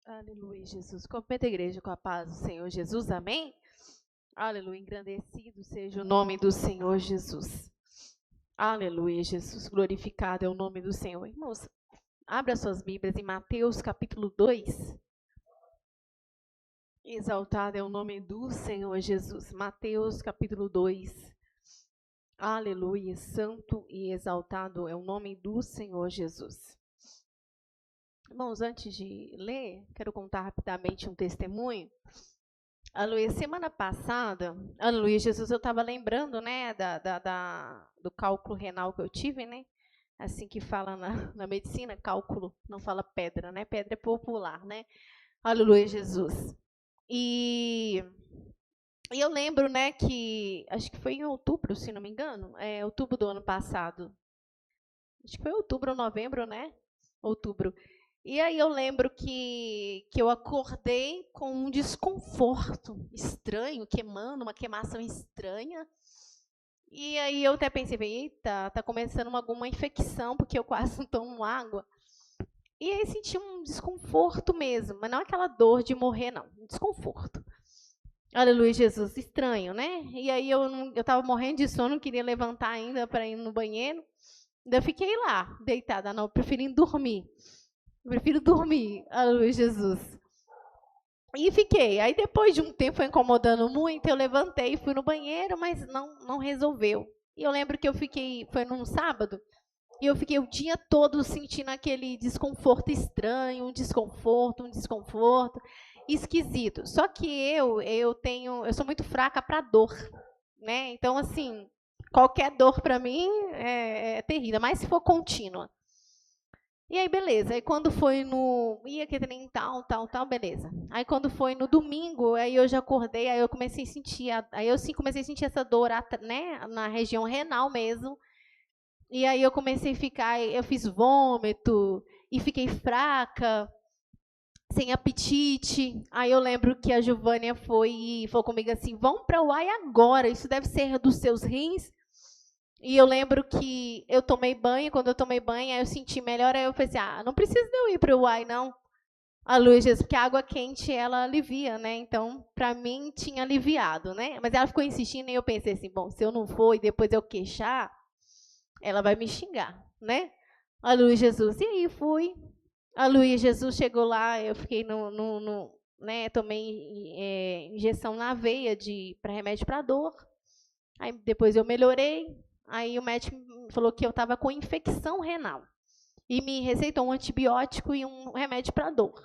Aleluia, Jesus. Cumprimenta a igreja com a paz do Senhor Jesus. Amém? Aleluia. Engrandecido seja o nome do Senhor Jesus. Aleluia, Jesus. Glorificado é o nome do Senhor. Irmãos, abra as suas Bíblias em Mateus capítulo 2. Exaltado é o nome do Senhor Jesus. Mateus capítulo 2. Aleluia. Santo e exaltado é o nome do Senhor Jesus. Irmãos, antes de ler, quero contar rapidamente um testemunho. Aleluia, semana passada, aleluia, Jesus, eu estava lembrando, né, do cálculo renal que eu tive, né, assim que fala na medicina, cálculo, não fala pedra, né, pedra é popular, né, aleluia, Jesus. E eu lembro, né, que, acho que foi em outubro, se não me engano, outubro do ano passado, acho que foi outubro ou novembro, né, outubro. E aí eu lembro que eu acordei com um desconforto estranho, queimando, uma queimação estranha. E aí eu até pensei, eita, tá começando alguma infecção, porque eu quase não tomo água. E aí senti um desconforto mesmo, mas não aquela dor de morrer, não, um desconforto. Aleluia, Jesus, estranho, né? E aí eu estava morrendo de sono, não queria levantar ainda para ir no banheiro. Ainda fiquei lá, deitada, não, preferindo dormir. Eu prefiro dormir, aleluia, Jesus. E fiquei. Aí depois de um tempo foi incomodando muito, eu levantei e fui no banheiro, mas não resolveu. E eu lembro que eu fiquei, foi num sábado, e eu fiquei o dia todo sentindo aquele desconforto estranho, um desconforto esquisito. Só que eu sou muito fraca para dor, né? Então assim, qualquer dor para mim é terrível, mas se for contínua. E aí, beleza. Aí quando foi ia que nem tal, beleza. Aí quando foi no domingo, aí eu já acordei, aí eu comecei a sentir, comecei a sentir essa dor, né, na região renal mesmo. E aí eu comecei a ficar, eu fiz vômito e fiquei fraca, sem apetite. Aí eu lembro que a Giovânia foi e falou comigo assim: "Vão para o UAI agora, isso deve ser dos seus rins". E eu lembro que eu tomei banho, quando eu tomei banho, aí eu senti melhor, aí eu falei assim, não precisa de eu ir para o UAI, não. A luz, porque a água quente, ela alivia, né? Então, para mim, tinha aliviado, né? Mas ela ficou insistindo e eu pensei assim, bom, se eu não for e depois eu queixar, ela vai me xingar, né? A luz, Jesus. E aí fui. A luz, Jesus chegou lá, eu fiquei né? Tomei injeção na veia para remédio para dor. Aí depois eu melhorei. Aí o médico falou que eu estava com infecção renal. E me receitou um antibiótico e um remédio para dor.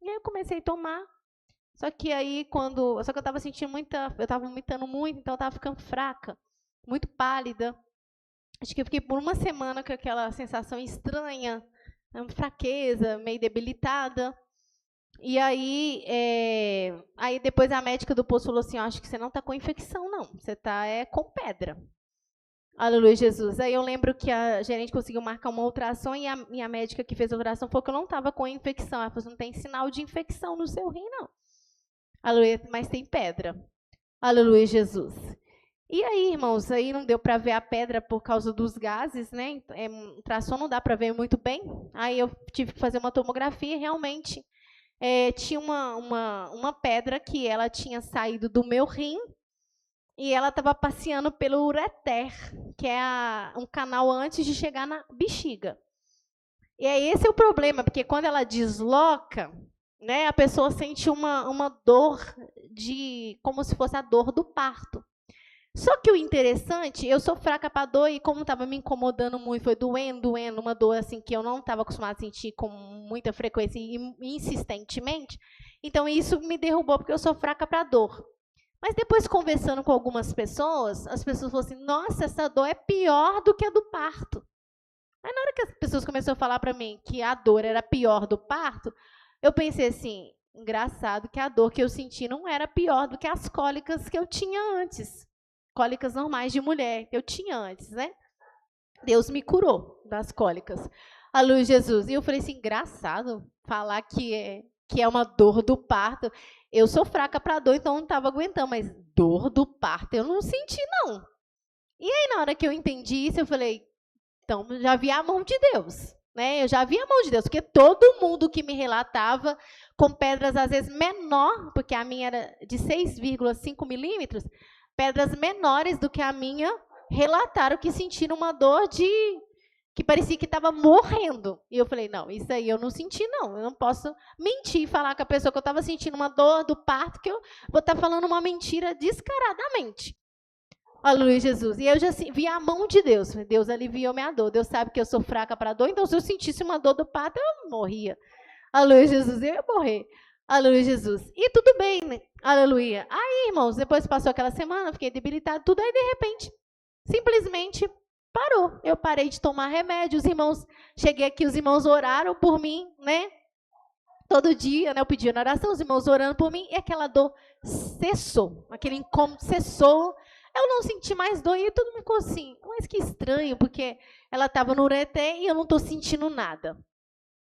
E aí eu comecei a tomar. Só que aí Só que eu estava sentindo eu estava vomitando muito, então eu estava ficando fraca, muito pálida. Acho que eu fiquei por uma semana com aquela sensação estranha, fraqueza, meio debilitada. E aí depois a médica do posto falou assim, acho que você não está com infecção, não. Você está com pedra. Aleluia, Jesus. Aí eu lembro que a gerente conseguiu marcar uma ultrassom e a médica que fez a ultrassom falou que eu não estava com infecção. Ela falou, não tem sinal de infecção no seu rim, não. Aleluia, mas tem pedra. Aleluia, Jesus. E aí, irmãos, aí não deu para ver a pedra por causa dos gases, né? Ultrassom não dá para ver muito bem. Aí eu tive que fazer uma tomografia e realmente tinha uma pedra que ela tinha saído do meu rim e ela estava passeando pelo ureter, que é um canal antes de chegar na bexiga. E aí esse é o problema, porque quando ela desloca, né, a pessoa sente uma dor como se fosse a dor do parto. Só que o interessante, eu sou fraca para dor e como estava me incomodando muito, foi doendo, uma dor assim que eu não estava acostumada a sentir com muita frequência e insistentemente. Então isso me derrubou porque eu sou fraca para dor. Mas depois, conversando com algumas pessoas, as pessoas falaram assim, nossa, essa dor é pior do que a do parto. Aí, na hora que as pessoas começaram a falar para mim que a dor era pior do parto, eu pensei assim, engraçado que a dor que eu senti não era pior do que as cólicas que eu tinha antes. Cólicas normais de mulher que eu tinha antes, né? Deus me curou das cólicas. A luz de Jesus. E eu falei assim, engraçado falar que é uma dor do parto. Eu sou fraca para dor, então não estava aguentando, mas dor do parto eu não senti, não. E aí, na hora que eu entendi isso, eu falei, então já vi a mão de Deus. né? Eu já vi a mão de Deus, porque todo mundo que me relatava com pedras às vezes menor, porque a minha era de 6,5 milímetros, pedras menores do que a minha, relataram que sentiram uma dor que parecia que estava morrendo. E eu falei, não, isso aí eu não senti, não. Eu não posso mentir e falar com a pessoa que eu estava sentindo uma dor do parto, que eu vou estar falando uma mentira descaradamente. Aleluia, Jesus. E eu já vi a mão de Deus. Deus aliviou minha dor. Deus sabe que eu sou fraca para dor, então se eu sentisse uma dor do parto, eu morria. Aleluia, Jesus. Eu ia morrer. Aleluia, Jesus. E tudo bem, né? Aleluia. Aí, irmãos, depois passou aquela semana, fiquei debilitada, tudo, aí de repente, simplesmente parou. Eu parei de tomar remédio. Os irmãos, cheguei aqui, os irmãos oraram por mim, né? Todo dia, né? Eu pedi na oração, os irmãos orando por mim, e aquela dor cessou. Aquele incômodo cessou. Eu não senti mais dor, e todo mundo ficou assim, mas que estranho, porque ela estava no ureté e eu não estou sentindo nada,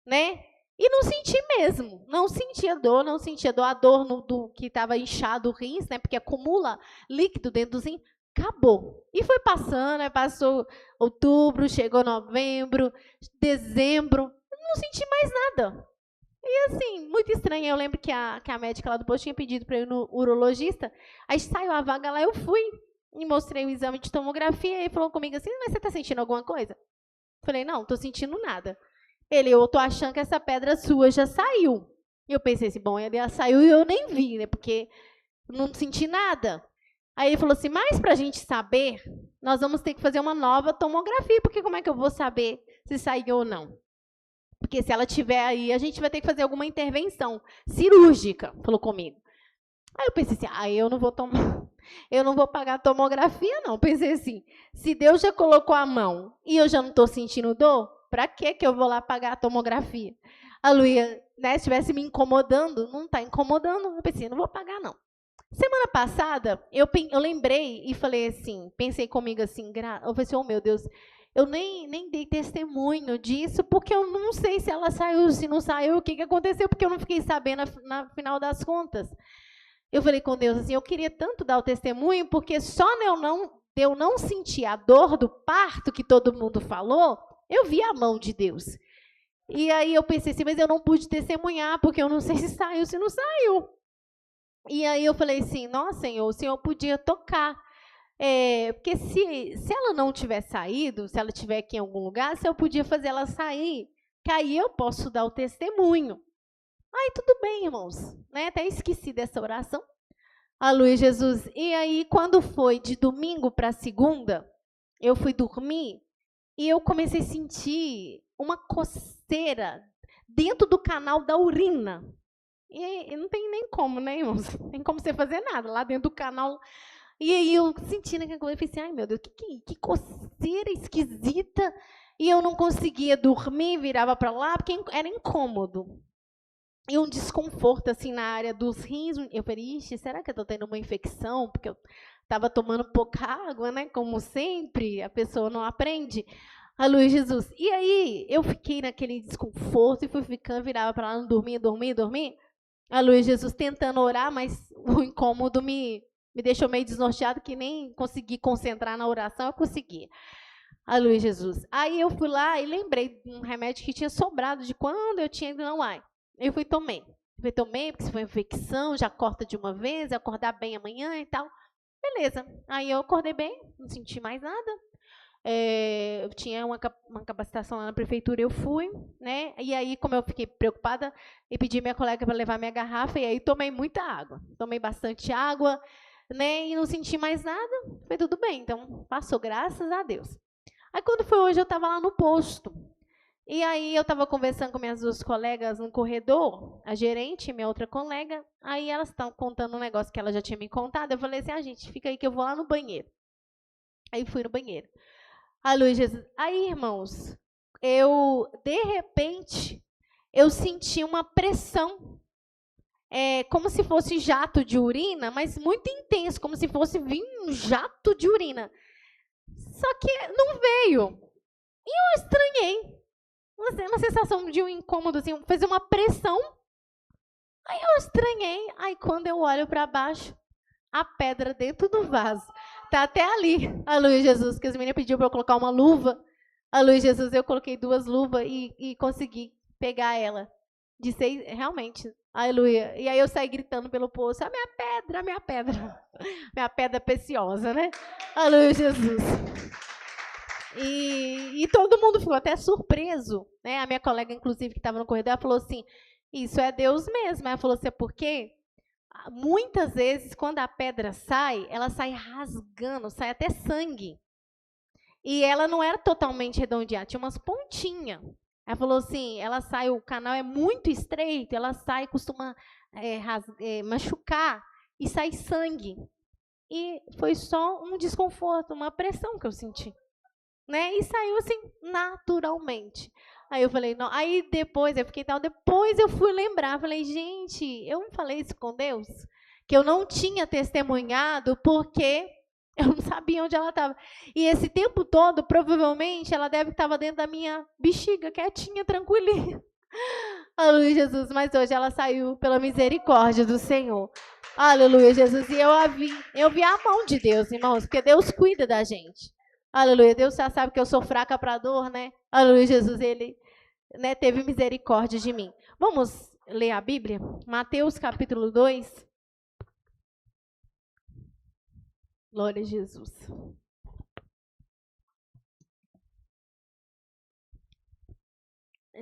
né? E não senti mesmo, não sentia dor, não sentia dor. A dor do que estava inchado o rins, né? Porque acumula líquido dentro do rim, acabou. E foi passando, né? Passou outubro, chegou novembro, dezembro, não senti mais nada. E assim, muito estranho. Eu lembro que a médica lá do posto tinha pedido para eu ir no urologista, aí saiu a vaga lá, eu fui. E mostrei o exame de tomografia, e ele falou comigo assim, mas você está sentindo alguma coisa? Falei, não, estou sentindo nada. Ele, eu estou achando que essa pedra sua já saiu. E eu pensei assim, bom, ela saiu e eu nem vi, né, porque não senti nada. Aí ele falou assim, mas para a gente saber, nós vamos ter que fazer uma nova tomografia, porque como é que eu vou saber se saiu ou não? Porque se ela tiver aí, a gente vai ter que fazer alguma intervenção cirúrgica, falou comigo. Aí eu pensei assim, eu não vou tomar, eu não vou pagar a tomografia, não. Pensei assim, se Deus já colocou a mão e eu já não estou sentindo dor, para que eu vou lá pagar a tomografia? A Luia, né, se estivesse me incomodando, não está incomodando, eu pensei, não vou pagar, não. Semana passada, eu lembrei e falei assim, pensei comigo assim, eu falei assim, oh meu Deus, eu nem dei testemunho disso, porque eu não sei se ela saiu, se não saiu, o que aconteceu, porque eu não fiquei sabendo na final das contas. Eu falei com Deus assim, eu queria tanto dar o testemunho, porque só eu não sentir a dor do parto que todo mundo falou, eu vi a mão de Deus. E aí eu pensei assim, mas eu não pude testemunhar, porque eu não sei se saiu, se não saiu. E aí eu falei assim, nossa, Senhor, o Senhor podia tocar. Porque se ela não tiver saído, se ela estiver aqui em algum lugar, se eu podia fazer ela sair, que aí eu posso dar o testemunho. Aí tudo bem, irmãos, né? Até esqueci dessa oração. Aleluia, Jesus. E aí, quando foi de domingo para segunda, eu fui dormir e eu comecei a sentir uma coceira dentro do canal da urina. E não tem nem como, né, irmãos? Não tem como você fazer nada lá dentro do canal. E aí eu senti naquela coisa, eu pensei, ai meu Deus, que coceira esquisita. E eu não conseguia dormir, virava para lá, porque era incômodo. E um desconforto, assim, na área dos rins. Eu falei, ixi, será que eu estou tendo uma infecção? Porque eu estava tomando pouca água, né? Como sempre, a pessoa não aprende. Aleluia, Jesus. E aí, eu fiquei naquele desconforto e fui ficando, virava para lá, não dormia. Aleluia, Jesus, tentando orar, mas o incômodo me deixou meio desnorteado, que nem consegui concentrar na oração, eu consegui. Aleluia, Jesus. Aí eu fui lá e lembrei de um remédio que tinha sobrado de quando eu tinha ido na UAI. Eu fui tomei, porque se foi infecção, já corta de uma vez, acordar bem amanhã e tal. Beleza. Aí eu acordei bem, não senti mais nada. Eu tinha uma capacitação lá na prefeitura, eu fui, né? E aí, como eu fiquei preocupada, e pedi minha colega para levar minha garrafa, e aí tomei muita água. Tomei bastante água, né? E não senti mais nada. Foi tudo bem, então passou, graças a Deus. Aí, quando foi hoje, eu estava lá no posto. E aí eu estava conversando com minhas duas colegas no corredor, a gerente e minha outra colega, aí elas estavam contando um negócio que ela já tinha me contado, eu falei assim, gente, fica aí que eu vou lá no banheiro. Aí fui no banheiro. Aleluia, Jesus. Aí, irmãos, de repente, eu senti uma pressão, como se fosse jato de urina, mas muito intenso, como se fosse vir um jato de urina. Só que não veio. E eu estranhei. Uma sensação de um incômodo, assim, fez uma pressão. Aí eu estranhei. Aí quando eu olho para baixo, a pedra dentro do vaso. Tá até ali. Aleluia, Jesus, que as meninas pediu para eu colocar uma luva. Aleluia, Jesus, eu coloquei 2 luvas e consegui pegar ela. De 6, realmente, aleluia. E aí eu saí gritando pelo poço, a minha pedra, minha pedra preciosa, né? Aleluia, Jesus. E todo mundo ficou até surpreso, né? A minha colega, inclusive, que estava no corredor, ela falou assim, isso é Deus mesmo. Ela falou assim, por quê? Muitas vezes, quando a pedra sai, ela sai rasgando, sai até sangue. E ela não era totalmente redondeada, tinha umas pontinhas. Ela falou assim, ela sai, o canal é muito estreito, ela sai, costuma machucar e sai sangue. E foi só um desconforto, uma pressão que eu senti. Né? E saiu assim, naturalmente. Aí eu falei, não. Aí depois eu fui lembrar, falei, gente, eu não falei isso com Deus? Que eu não tinha testemunhado porque eu não sabia onde ela estava. E esse tempo todo, provavelmente, ela deve estar dentro da minha bexiga, quietinha, tranquilinha. Aleluia, Jesus. Mas hoje ela saiu pela misericórdia do Senhor. Aleluia, Jesus. E eu vi a mão de Deus, irmãos, porque Deus cuida da gente. Aleluia, Deus já sabe que eu sou fraca para dor, né? Aleluia, Jesus, Ele, né, teve misericórdia de mim. Vamos ler a Bíblia? Mateus capítulo 2. Glória a Jesus.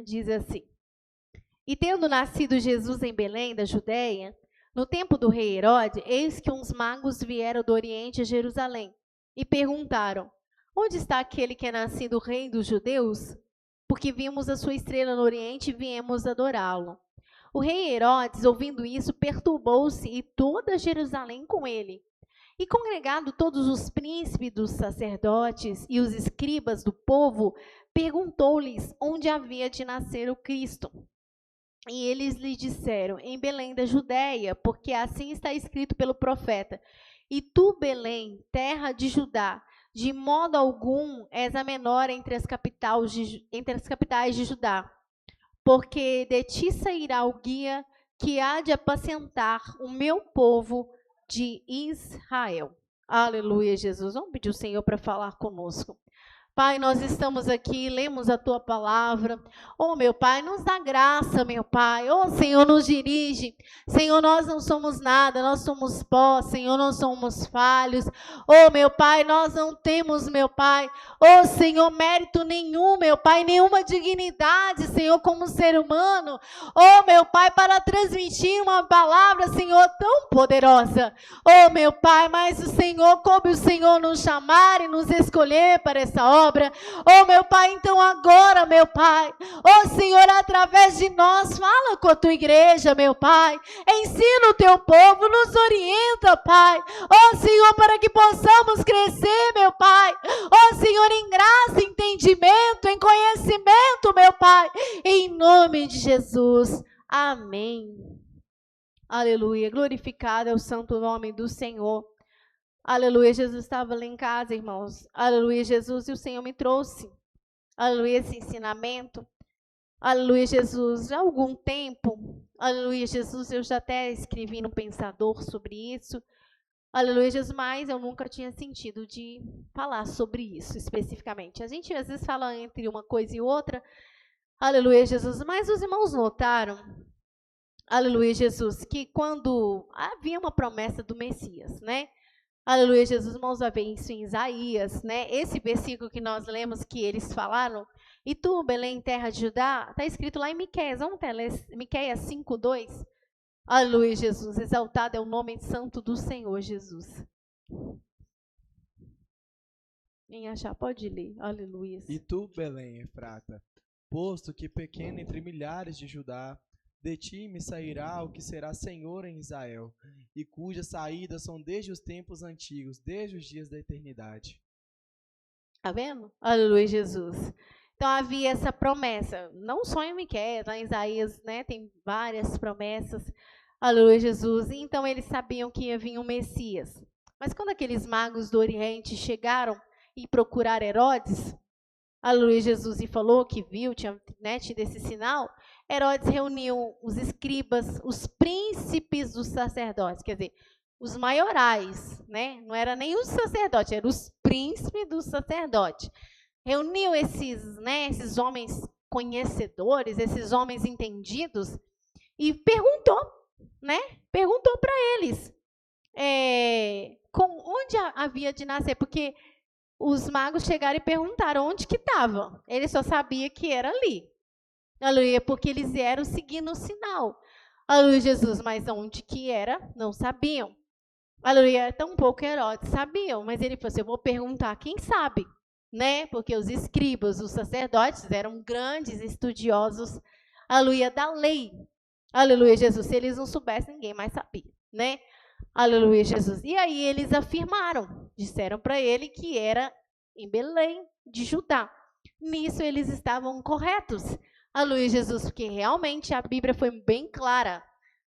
Diz assim, e tendo nascido Jesus em Belém, da Judéia, no tempo do rei Herodes, eis que uns magos vieram do Oriente a Jerusalém e perguntaram, onde está aquele que é nascido rei dos judeus? Porque vimos a sua estrela no Oriente e viemos adorá-lo. O rei Herodes, ouvindo isso, perturbou-se e toda Jerusalém com ele. E congregado todos os príncipes dos sacerdotes e os escribas do povo, perguntou-lhes onde havia de nascer o Cristo. E eles lhe disseram, em Belém da Judéia, porque assim está escrito pelo profeta. E tu, Belém, terra de Judá, de modo algum és a menor entre as capitais de Judá, porque de ti sairá o guia que há de apacentar o meu povo de Israel. Aleluia, Jesus. Vamos pedir ao Senhor para falar conosco. Pai, nós estamos aqui, lemos a Tua palavra. Oh, meu Pai, nos dá graça, meu Pai. Oh, Senhor, nos dirige. Senhor, nós não somos nada, nós somos pó. Senhor, nós somos falhos. Oh, meu Pai, nós não temos, meu Pai. Oh, Senhor, mérito nenhum, meu Pai, nenhuma dignidade, Senhor, como ser humano. Oh, meu Pai, para transmitir uma palavra, Senhor, tão poderosa. Oh, meu Pai, mas o Senhor, coube o Senhor nos chamar e nos escolher para essa obra. Oh, meu Pai, então agora, meu Pai, oh, Senhor, através de nós, fala com a Tua igreja, meu Pai, ensina o Teu povo, nos orienta, Pai, oh, Senhor, para que possamos crescer, meu Pai, oh, Senhor, em graça, em entendimento, em conhecimento, meu Pai, em nome de Jesus, amém. Aleluia, glorificado é o santo nome do Senhor. Aleluia, Jesus estava lá em casa, irmãos. Aleluia, Jesus, e o Senhor me trouxe. Aleluia, esse ensinamento. Aleluia, Jesus, já há algum tempo. Aleluia, Jesus, eu já até escrevi no Pensador sobre isso. Aleluia, Jesus, mas eu nunca tinha sentido de falar sobre isso especificamente. A gente às vezes fala entre uma coisa e outra. Aleluia, Jesus, mas os irmãos notaram, aleluia, Jesus, que quando havia uma promessa do Messias, né? Aleluia, Jesus, irmãos, vai ver isso em Isaías, né? Esse versículo que nós lemos, que eles falaram, e tu, Belém, terra de Judá, está escrito lá em Miqueias, vamos ler Miqueias 5:2. Aleluia, Jesus, exaltado é o nome santo do Senhor, Jesus. Quem achar, pode ler, aleluia. E tu, Belém, Efrata, posto que pequeno entre milhares de Judá, de ti me sairá o que será Senhor em Israel, e cujas saídas são desde os tempos antigos, desde os dias da eternidade. Está vendo? Aleluia, Jesus. Então havia essa promessa, não só em Miqueias, lá em Isaías, né, tem várias promessas. Aleluia, Jesus. Então eles sabiam que ia vir um Messias. Mas quando aqueles magos do Oriente chegaram e procuraram Herodes, aleluia, Jesus, e falou que viu, tinha tido esse sinal, Herodes reuniu os escribas, os príncipes dos sacerdotes, quer dizer, os maiorais, né? Não era nem os sacerdotes, eram os príncipes dos sacerdotes. reuniu esses homens conhecedores, esses homens entendidos, e perguntou, né? Perguntou para eles onde havia de nascer, porque os magos chegaram e perguntaram onde que estava. Ele só sabia que era ali. Aleluia, porque eles vieram seguindo o sinal. Aleluia, Jesus, mas onde que era, não sabiam. Aleluia, tampouco Herodes sabiam, mas ele falou assim, eu vou perguntar quem sabe, né? Porque os escribas, os sacerdotes eram grandes estudiosos, aleluia, da lei. Aleluia, Jesus, se eles não soubessem, ninguém mais sabia, né? Aleluia, Jesus. E aí eles afirmaram, disseram para ele que era em Belém de Judá. Nisso eles estavam corretos. Aleluia, Jesus, porque realmente a Bíblia foi bem clara.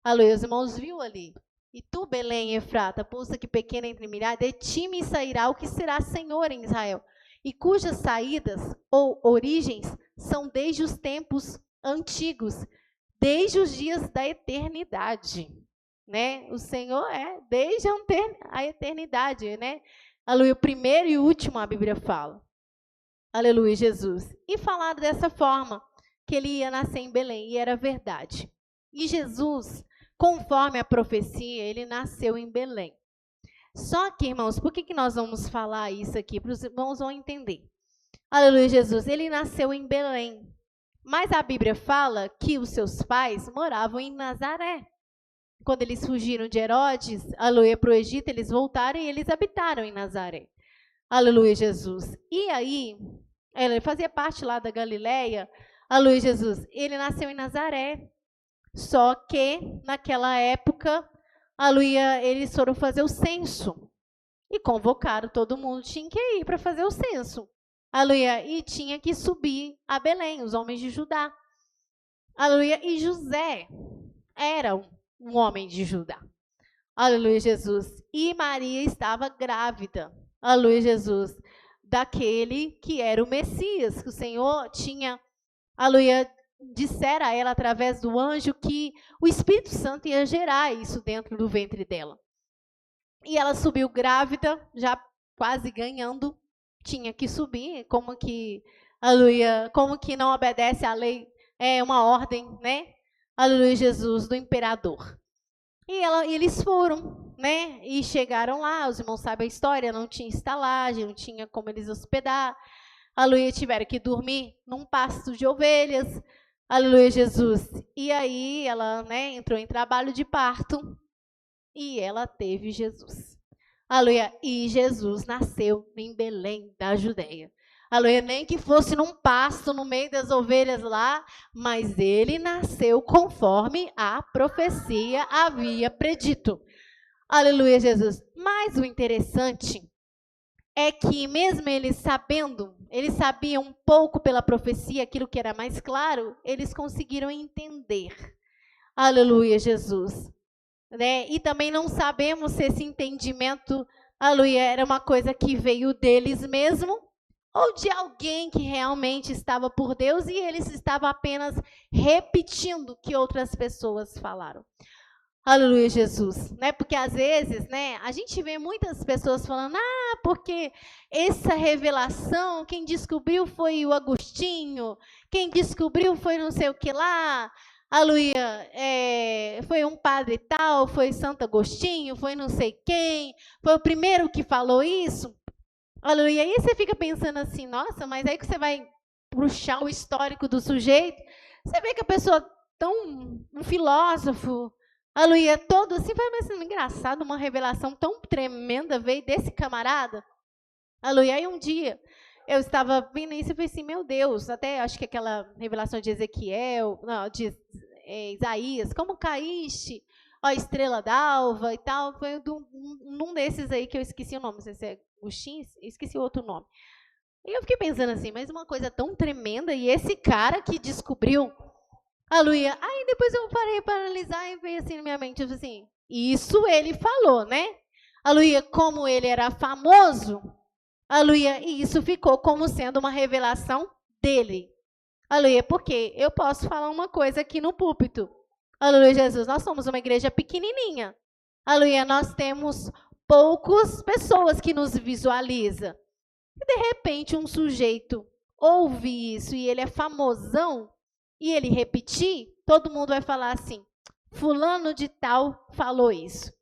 Aleluia, os irmãos viu ali. E tu, Belém, Efrata, posta que pequena entre milhares, de ti me sairá o que será Senhor em Israel, e cujas saídas ou origens são desde os tempos antigos, desde os dias da eternidade. Né? O Senhor é desde a eternidade, né? Aleluia, o primeiro e o último a Bíblia fala. Aleluia, Jesus. E falaram dessa forma, que ele ia nascer em Belém, e era verdade. E Jesus, conforme a profecia, ele nasceu em Belém. Só que, irmãos, por que nós vamos falar isso aqui? Para os irmãos vão entender. Aleluia, Jesus, ele nasceu em Belém. Mas a Bíblia fala que os seus pais moravam em Nazaré. Quando eles fugiram de Herodes, aleluia, para o Egito, eles voltaram e eles habitaram em Nazaré. Aleluia, Jesus. E aí, ele fazia parte lá da Galileia, aleluia, Jesus. Ele nasceu em Nazaré. Só que, naquela época, aleluia, eles foram fazer o censo. E convocaram todo mundo, tinha que ir para fazer o censo. Aleluia, e tinha que subir a Belém, os homens de Judá. Aleluia, e José era um homem de Judá. Aleluia, Jesus. E Maria estava grávida. Aleluia, Jesus. Daquele que era o Messias, que o Senhor tinha, aleluia, dissera a ela através do anjo que o Espírito Santo ia gerar isso dentro do ventre dela. E ela subiu grávida, já quase ganhando, tinha que subir, como que, aleluia, como que não obedece à lei, é uma ordem, né? Aleluia, Jesus, do imperador. E eles foram, né? E chegaram lá, os irmãos sabem a história, não tinha estalagem, não tinha como eles hospedar. Aleluia, tiveram que dormir num pasto de ovelhas. Aleluia, Jesus. E aí ela, né, entrou em trabalho de parto e ela teve Jesus. Aleluia, e Jesus nasceu em Belém da Judéia. Aleluia, nem que fosse num pasto no meio das ovelhas lá, mas ele nasceu conforme a profecia havia predito. Aleluia, Jesus. Mas o interessante é que mesmo eles sabendo, eles sabiam um pouco pela profecia, aquilo que era mais claro, eles conseguiram entender. Aleluia, Jesus. Né? E também não sabemos se esse entendimento, aleluia, era uma coisa que veio deles mesmo, ou de alguém que realmente estava por Deus e eles estavam apenas repetindo o que outras pessoas falaram. Aleluia, Jesus. Né? Porque às vezes, né, a gente vê muitas pessoas falando, porque essa revelação, quem descobriu foi o Agostinho, quem descobriu foi não sei o que lá, aleluia, foi um padre tal, foi Santo Agostinho, foi não sei quem, foi o primeiro que falou isso. Aleluia. E aí você fica pensando assim, nossa, mas aí que você vai puxar o histórico do sujeito, você vê que a pessoa um filósofo, aleluia, todo assim, mas engraçado, uma revelação tão tremenda veio desse camarada. Aleluia. Aí um dia eu estava vendo isso e falei assim, meu Deus, até acho que aquela revelação de Ezequiel, não, de Isaías, como caíste, ó, estrela d'alva e tal, foi num desses aí que eu esqueci o nome, não sei se é Agostinho, esqueci o outro nome. E eu fiquei pensando assim, mas uma coisa tão tremenda, e esse cara que descobriu, aleluia, aí depois eu parei para analisar e veio assim na minha mente, eu falei assim, isso ele falou, né? Aleluia, como ele era famoso, aleluia, e isso ficou como sendo uma revelação dele. Aleluia, porque eu posso falar uma coisa aqui no púlpito. Aleluia, Jesus, nós somos uma igreja pequenininha. Aleluia, nós temos poucas pessoas que nos visualizam. Se de repente um sujeito ouve isso e ele é famosão, e ele repetir, todo mundo vai falar assim, fulano de tal falou isso.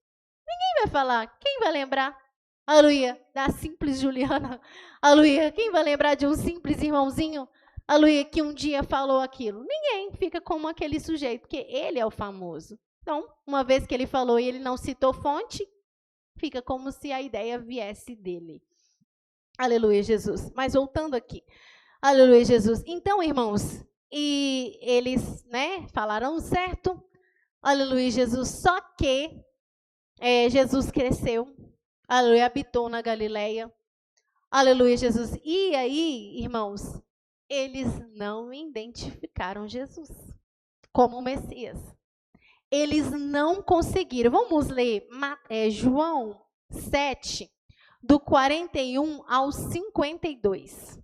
Ninguém vai falar, quem vai lembrar? Aleluia, da simples Juliana. Aleluia, quem vai lembrar de um simples irmãozinho? Aleluia, que um dia falou aquilo. Ninguém fica como aquele sujeito, porque ele é o famoso. Então, uma vez que ele falou e ele não citou fonte, fica como se a ideia viesse dele. Aleluia, Jesus. Mas voltando aqui. Aleluia, Jesus. Então, irmãos, e eles, falaram certo. Aleluia, Jesus. Só que Jesus cresceu. Aleluia, habitou na Galileia. Aleluia, Jesus. E aí, irmãos, eles não identificaram Jesus como o Messias. Eles não conseguiram. Vamos ler João 7, do 41 ao 52.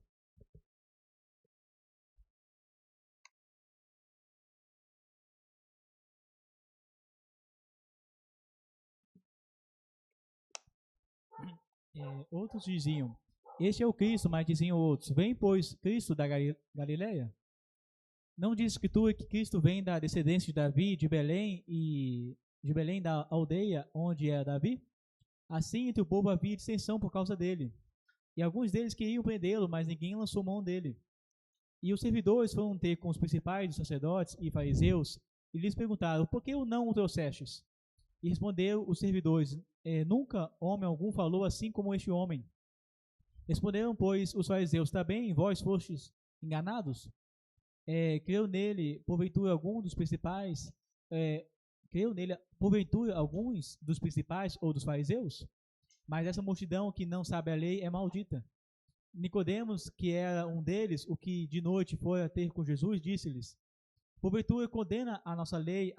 Outros diziam, este é o Cristo, mas diziam outros, vem, pois, Cristo da Galileia? Não diz a Escritura que Cristo vem da descendência de Davi, de Belém, e de Belém da aldeia onde é Davi? Assim, entre o povo havia dissensão por causa dele. E alguns deles queriam prendê-lo, mas ninguém lançou mão dele. E os servidores foram ter com os principais dos sacerdotes e fariseus, e lhes perguntaram, por que não o trouxestes? E responderam os servidores, nunca homem algum falou assim como este homem. Responderam, pois, os fariseus, também vós fostes enganados? Creu nele, porventura, alguns dos principais ou dos fariseus? Mas essa multidão que não sabe a lei é maldita. Nicodemos, que era um deles, o que de noite foi a ter com Jesus, disse-lhes, porventura condena a nossa lei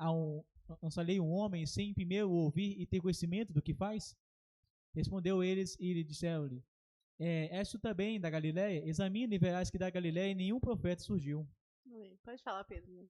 um homem sem primeiro ouvir e ter conhecimento do que faz? Respondeu eles e lhe disseram-lhe, és tu também da Galileia? Examina e verás que da Galileia nenhum profeta surgiu. Pode falar, Pedro.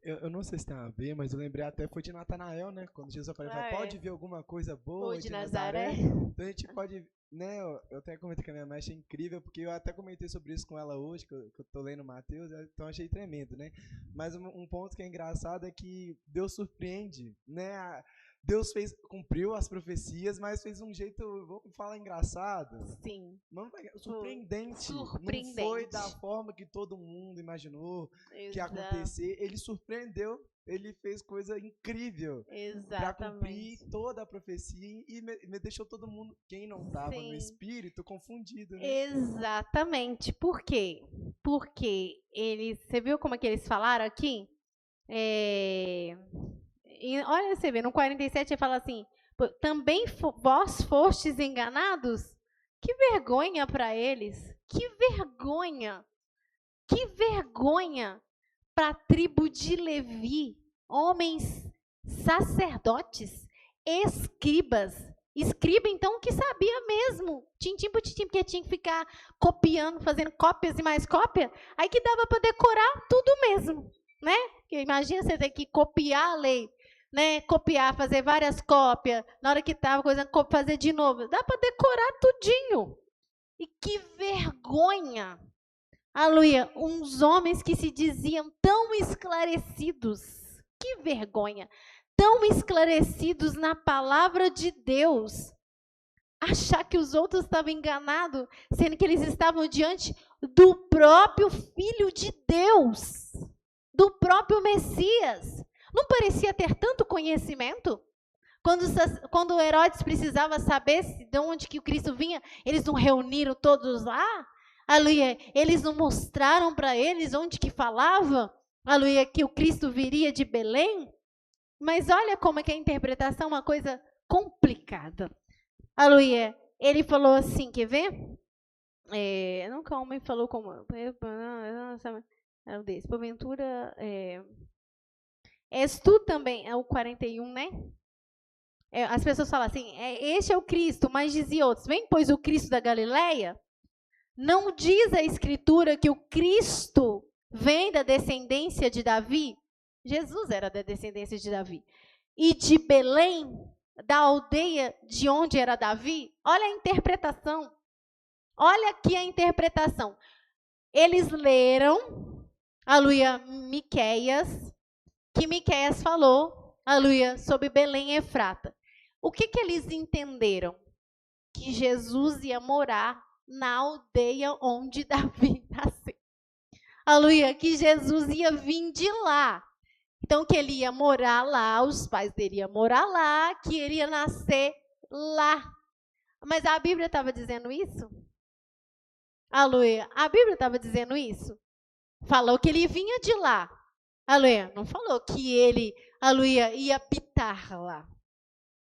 Eu não sei se tem a ver, mas eu lembrei até foi de Natanael, né? Quando Jesus apareceu, pode ver alguma coisa boa de Nazaré. Então a gente pode, né? Eu até comentei com a minha mãe, achei incrível, porque eu até comentei sobre isso com ela hoje, que eu tô lendo Mateus, então achei tremendo, né? Mas um ponto que é engraçado é que Deus surpreende, né? Deus cumpriu as profecias, mas fez um jeito, vou falar engraçado. Sim. Surpreendente. Surpreendente. Não foi da forma que todo mundo imaginou que ia acontecer. Ele surpreendeu, ele fez coisa incrível. Para cumprir toda a profecia e me deixou todo mundo, quem não estava no espírito, confundido. Né? Exatamente. Por quê? Porque você viu como é que eles falaram aqui? E olha, você vê, no 47 ele fala assim, também vós fostes enganados? Que vergonha para eles, que vergonha para a tribo de Levi, homens sacerdotes, escriba então que sabia mesmo, tintim por tintim, porque tinha que ficar copiando, fazendo cópias e mais cópia, aí que dava para decorar tudo mesmo, né? Porque imagina você ter que copiar a lei, né? Copiar, fazer várias cópias, na hora que estava coisa, fazer de novo. Dá para decorar tudinho. E que vergonha! Aleluia! Uns homens que se diziam tão esclarecidos. Que vergonha! Tão esclarecidos na palavra de Deus. Achar que os outros estavam enganados, sendo que eles estavam diante do próprio Filho de Deus. Do próprio Messias. Não parecia ter tanto conhecimento? Quando Herodes precisava saber de onde que o Cristo vinha, eles não reuniram todos lá? Aleluia. Eles não mostraram para eles onde que falava? Aleluia, que o Cristo viria de Belém? Mas olha como é que a interpretação é uma coisa complicada. Aleluia. Ele falou assim, quer ver? Nunca o homem falou como... É o desse. Porventura... És tu também, é o 41, né? As pessoas falam assim, este é o Cristo, mas dizia outros, vem, pois, o Cristo da Galileia? Não diz a Escritura que o Cristo vem da descendência de Davi? Jesus era da descendência de Davi. E de Belém, da aldeia de onde era Davi? Olha a interpretação. Olha aqui a interpretação. Eles leram, aleluia, Miqueias, que Miqueias falou, aleluia, sobre Belém e Efrata. O que eles entenderam? Que Jesus ia morar na aldeia onde Davi nasceu. Aleluia, que Jesus ia vir de lá. Então, que ele ia morar lá, os pais dele iam morar lá, que ele ia nascer lá. Mas a Bíblia estava dizendo isso? Aleluia. A Bíblia estava dizendo isso? Falou que ele vinha de lá. Aleluia. Não falou que ele, aleluia, ia habitar lá.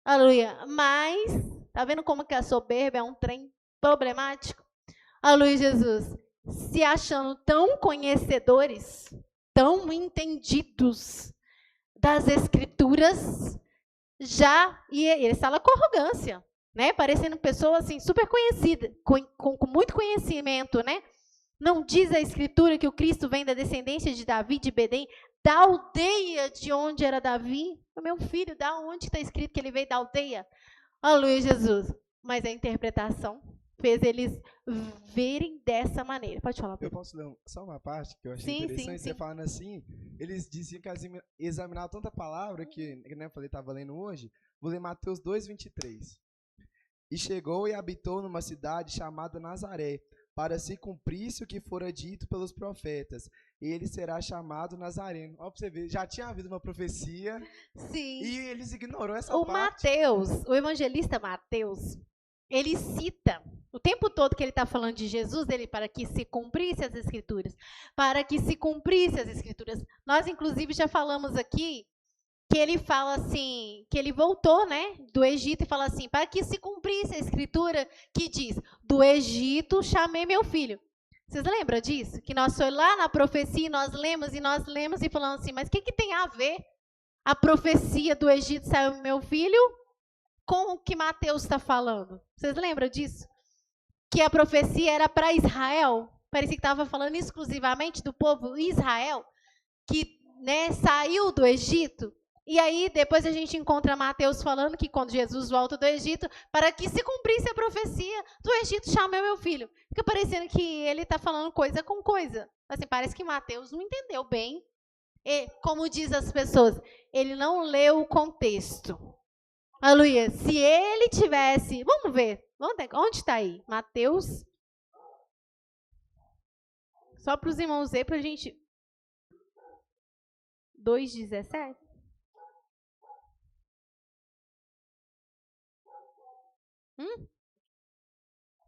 Aleluia. Mas, tá vendo como que a soberba é um trem problemático? Aleluia, Jesus. Se achando tão conhecedores, tão entendidos das Escrituras, e eles falam com arrogância, né? Parecendo pessoa assim, super conhecida, com muito conhecimento, né? Não diz a Escritura que o Cristo vem da descendência de Davi, de Belém, da aldeia de onde era Davi? Meu filho, da onde está escrito que ele veio da aldeia? Aleluia, Jesus. Mas a interpretação fez eles verem dessa maneira. Pode falar. Eu posso ler só uma parte que eu achei interessante? Você falando assim, eles diziam que examinavam tanta palavra que eu falei, estava lendo hoje. Vou ler Mateus 2:23. E chegou e habitou numa cidade chamada Nazaré, para se cumprisse o que fora dito pelos profetas. Ele será chamado Nazareno. Olha para você ver, já tinha havido uma profecia. Sim. E eles ignoraram essa parte. Mateus, o evangelista Mateus, ele cita o tempo todo que ele está falando de Jesus, ele para que se cumprisse as Escrituras. Para que se cumprisse as Escrituras. Nós, inclusive, já falamos aqui que ele fala assim, que ele voltou, né, do Egito e fala assim, para que se cumprisse a Escritura que diz, do Egito chamei meu filho. Vocês lembram disso? Que nós foi lá na profecia, nós lemos e falamos assim, mas o que tem a ver a profecia do Egito saiu meu filho com o que Mateus está falando? Vocês lembram disso? Que a profecia era para Israel, parecia que estava falando exclusivamente do povo Israel, que, né, saiu do Egito. E aí, depois a gente encontra Mateus falando que quando Jesus volta do Egito, para que se cumprisse a profecia do Egito, chamei meu filho. Fica parecendo que ele está falando coisa com coisa. Assim, parece que Mateus não entendeu bem. E, como diz as pessoas, ele não leu o contexto. Aleluia. Se ele tivesse... Vamos ver. Onde está aí? Mateus. Só para os irmãos ver, para a gente... 2:17.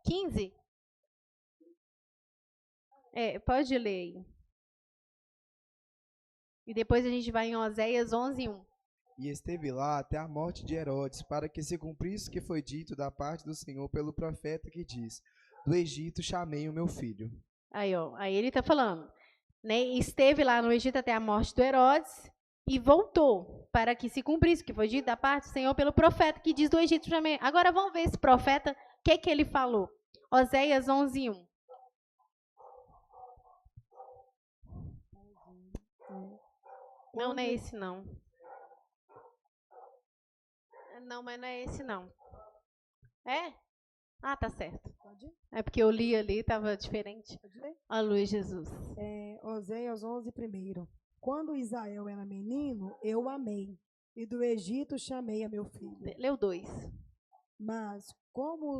15? Pode ler aí. E depois a gente vai em Oséias 11:1. E esteve lá até a morte de Herodes, para que se cumprisse o que foi dito da parte do Senhor pelo profeta que diz, do Egito chamei o meu filho. Aí ele está falando, né? Esteve lá no Egito até a morte do Herodes e voltou, para que se cumprisse o que foi dito da parte do Senhor pelo profeta que diz do Egito chamei. Agora vamos ver esse profeta, o que ele falou. Oséias 11:1. Não é esse não. Não, mas não é esse não. É? Ah, tá certo. É porque eu li ali, estava diferente. Aleluia, Jesus. Oséias 11:1. Quando Israel era menino, eu o amei, e do Egito chamei a meu filho. Leu 2. Mas como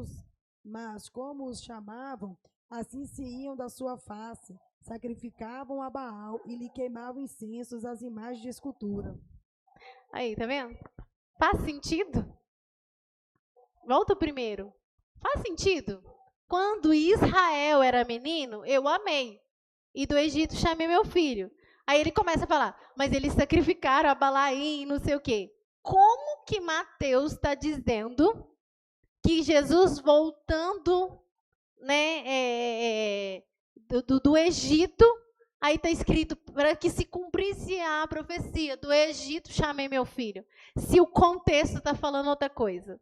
os chamavam, assim se iam da sua face, sacrificavam a Baal e lhe queimavam incensos às imagens de escultura. Aí, tá vendo? Faz sentido? Volta o primeiro. Faz sentido? Quando Israel era menino, eu o amei. E do Egito chamei meu filho. Aí ele começa a falar, mas eles sacrificaram a Balaim, não sei o quê. Como que Mateus está dizendo que Jesus voltando, né, do Egito, aí está escrito, para que se cumprisse a profecia, do Egito chamei meu filho. Se o contexto está falando outra coisa.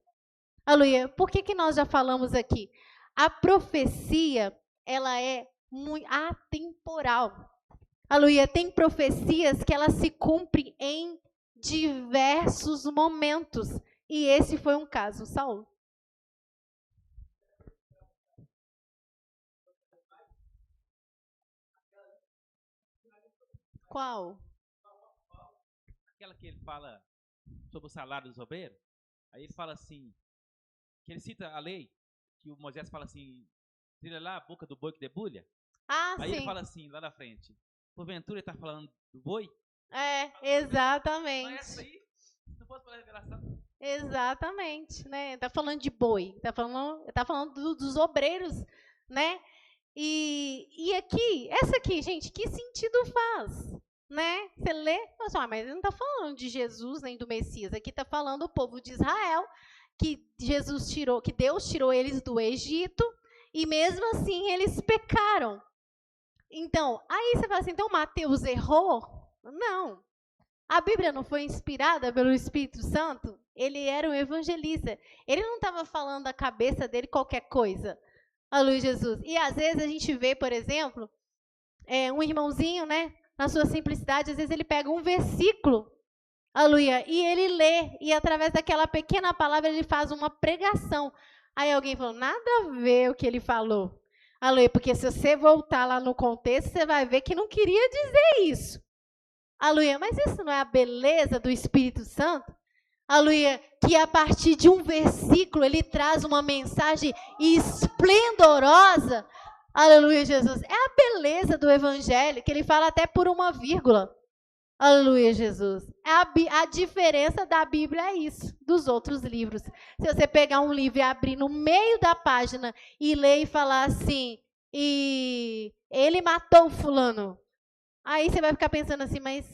Aleluia. Por que nós já falamos aqui? A profecia, ela é muito atemporal. Aleluia. Tem profecias que elas se cumprem em diversos momentos. E esse foi um caso, Saul. Qual? Aquela que ele fala sobre o salário dos obreiros. Aí ele fala assim, que ele cita a lei, que o Moisés fala assim, trilha lá a boca do boi que debulha. Ah, Aí ele sim. fala assim, lá na frente, porventura ele está falando do boi? É, Mas exatamente. essa aí, se não fosse pela revelação. Exatamente, né? Tá falando de boi, tá falando dos obreiros, né? E aqui, essa aqui, gente, que sentido faz, né? Você lê, fala assim, mas ele não tá falando de Jesus nem do Messias, aqui tá falando do povo de Israel, que que Deus tirou eles do Egito, e mesmo assim eles pecaram. Então, aí você fala assim, então Mateus errou? Não. A Bíblia não foi inspirada pelo Espírito Santo? Ele era um evangelista. Ele não estava falando da cabeça dele qualquer coisa. Aleluia, Jesus. E às vezes a gente vê, por exemplo, um irmãozinho, né, na sua simplicidade, às vezes ele pega um versículo, aleluia, e ele lê, e através daquela pequena palavra ele faz uma pregação. Aí alguém falou, nada a ver o que ele falou. Aleluia, porque se você voltar lá no contexto, você vai ver que não queria dizer isso. Aleluia, mas isso não é a beleza do Espírito Santo? Aleluia, que a partir de um versículo ele traz uma mensagem esplendorosa. Aleluia, Jesus. É a beleza do Evangelho, que ele fala até por uma vírgula. Aleluia, Jesus. A diferença da Bíblia é isso, dos outros livros. Se você pegar um livro e abrir no meio da página e ler e falar assim, e ele matou fulano. Aí você vai ficar pensando assim, mas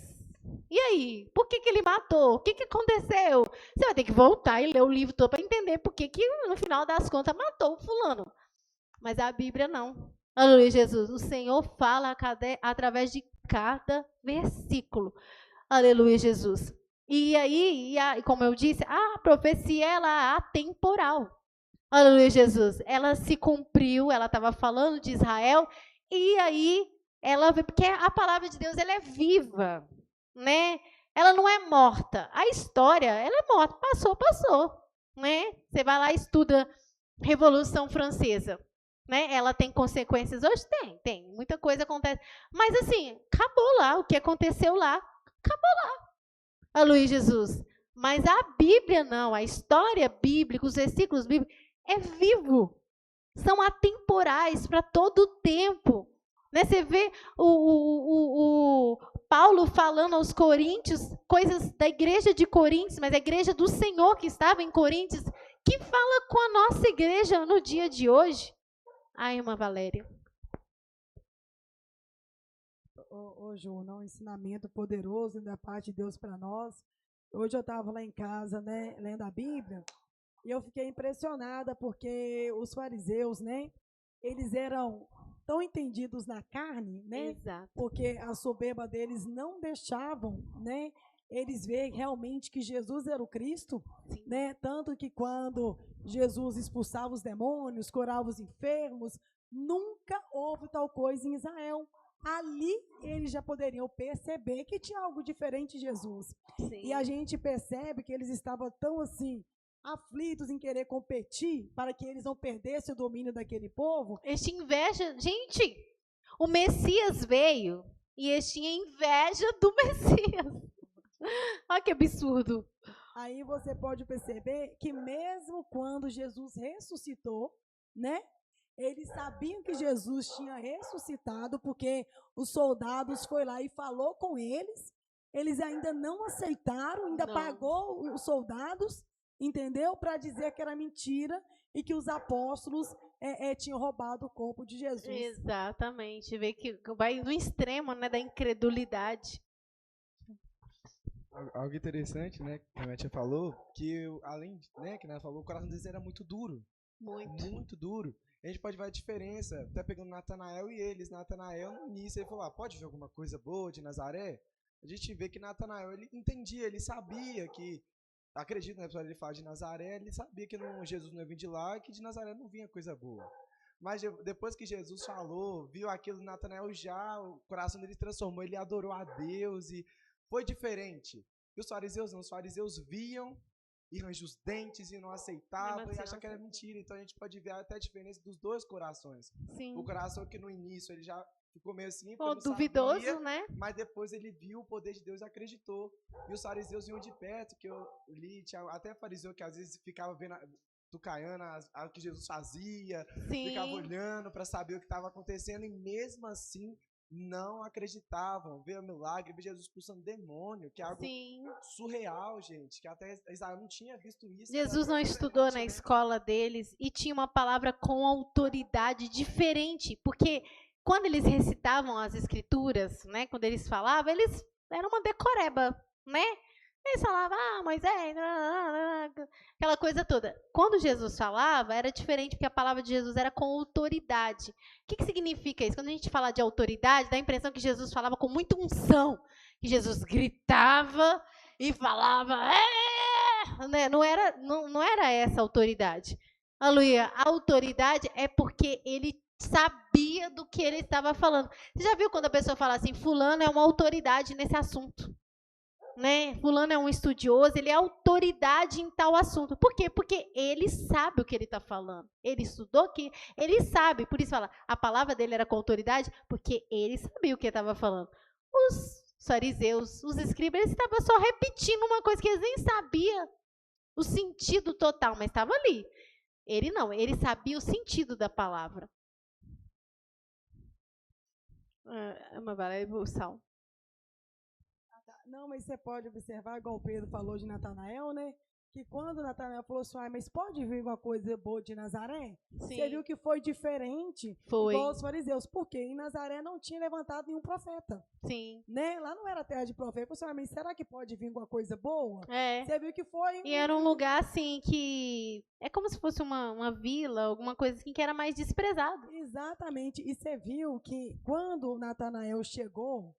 e aí? Por que ele matou? O que aconteceu? Você vai ter que voltar e ler o livro todo para entender por que no final das contas matou o fulano. Mas a Bíblia não. Aleluia, Jesus. O Senhor fala através de cada versículo. Aleluia, Jesus. E aí, como eu disse, a profecia ela é atemporal. Aleluia, Jesus. Ela se cumpriu, ela estava falando de Israel, e aí porque a palavra de Deus ela é viva, né? Ela não é morta. A história, ela é morta, passou, né? Você vai lá e estuda Revolução Francesa, né? Ela tem consequências hoje? Tem, muita coisa acontece. Mas assim, acabou lá, o que aconteceu lá, acabou lá. Aleluia, Jesus. Mas a Bíblia não, a história bíblica, os versículos bíblicos, é vivo. São atemporais para todo o tempo. Né? Você vê o Paulo falando aos coríntios, coisas da igreja de Coríntios, mas a igreja do Senhor que estava em Coríntios, que fala com a nossa igreja no dia de hoje. Ai, irmã Valéria. Ô, Juna, um ensinamento poderoso da parte de Deus para nós. Hoje eu estava lá em casa, né, lendo a Bíblia, e eu fiquei impressionada porque os fariseus, né, eles eram tão entendidos na carne, né? Exato. Porque a soberba deles não deixavam, né, eles verem realmente que Jesus era o Cristo, Sim. né? Tanto que quando Jesus expulsava os demônios, curava os enfermos, nunca houve tal coisa em Israel. Ali eles já poderiam perceber que tinha algo diferente em Jesus. Sim. E a gente percebe que eles estavam tão assim aflitos em querer competir para que eles não perdessem o domínio daquele povo. Eles tinham inveja. Gente, o Messias veio e eles tinham inveja do Messias. Olha que absurdo. Aí você pode perceber que mesmo quando Jesus ressuscitou, né? Eles sabiam que Jesus tinha ressuscitado, porque os soldados foram lá e falou com eles. Eles ainda não aceitaram, ainda Não. pagou os soldados, entendeu? Para dizer que era mentira e que os apóstolos tinham roubado o corpo de Jesus. Exatamente. Vê que vai no extremo, né, da incredulidade. Algo interessante, né, que a Natia falou, que além, né, que ela falou, o coração deles era muito duro. Muito duro. A gente pode ver a diferença, até pegando Natanael e eles. Natanael, no início, ele falou, pode ver alguma coisa boa de Nazaré? A gente vê que Natanael, ele entendia, ele sabia que, acredito, né, ele fala de Nazaré, ele sabia que Jesus não ia vir de lá e que de Nazaré não vinha coisa boa. Mas depois que Jesus falou, viu aquilo, Natanael já, o coração dele se transformou, ele adorou a Deus e foi diferente. E os fariseus não, os fariseus viam, iam os dentes e não aceitavam e achavam que era mentira. Então a gente pode ver até a diferença dos dois corações. Sim. O coração que no início ele já ficou meio assim, Pô, porque não duvidoso, sabia, né? mas depois ele viu o poder de Deus e acreditou. E os fariseus iam de perto, que eu li, tinha até fariseu que às vezes ficava vendo, tucaiando o que Jesus fazia, ficava Sim, olhando para saber o que estava acontecendo, e mesmo assim não acreditavam. Ver o milagre, ver Jesus expulsando demônio, que é algo sim. surreal, gente, que até Israel não tinha visto isso. Jesus não era estudou diferente, na né? escola deles e tinha uma palavra com autoridade diferente, porque quando eles recitavam as escrituras, né, quando eles falavam, eles eram uma decoreba, né? Eles falavam, Moisés, aquela coisa toda. Quando Jesus falava, era diferente, porque a palavra de Jesus era com autoridade. O que significa isso? Quando a gente fala de autoridade, dá a impressão que Jesus falava com muita unção, que Jesus gritava e falava, né? Não era essa a autoridade. Aleluia. A autoridade é porque ele sabia do que ele estava falando. Você já viu quando a pessoa fala assim, fulano é uma autoridade nesse assunto? Né? Fulano é um estudioso, ele é autoridade em tal assunto. Por quê? Porque ele sabe o que ele está falando. Ele estudou aqui, ele sabe. Por isso fala, a palavra dele era com autoridade, porque ele sabia o que estava falando. Os fariseus, os escribas, eles estavam só repetindo uma coisa que eles nem sabiam o sentido total, mas estava ali. Ele não, ele sabia o sentido da palavra. Uma bala, sal. Não, mas você pode observar, igual o Pedro falou de Natanael, né? Que quando Natanael falou assim, mas pode vir uma coisa boa de Nazaré? Sim. Você viu que foi diferente, Foi. igual os fariseus. Porque em Nazaré não tinha levantado nenhum profeta. Sim. Né? Lá não era terra de profeta. Você, mas será que pode vir alguma coisa boa? É. Você viu que foi... E era um lugar, assim, que... É como se fosse uma vila, alguma coisa assim, que era mais desprezado. Exatamente. E você viu que quando Natanael chegou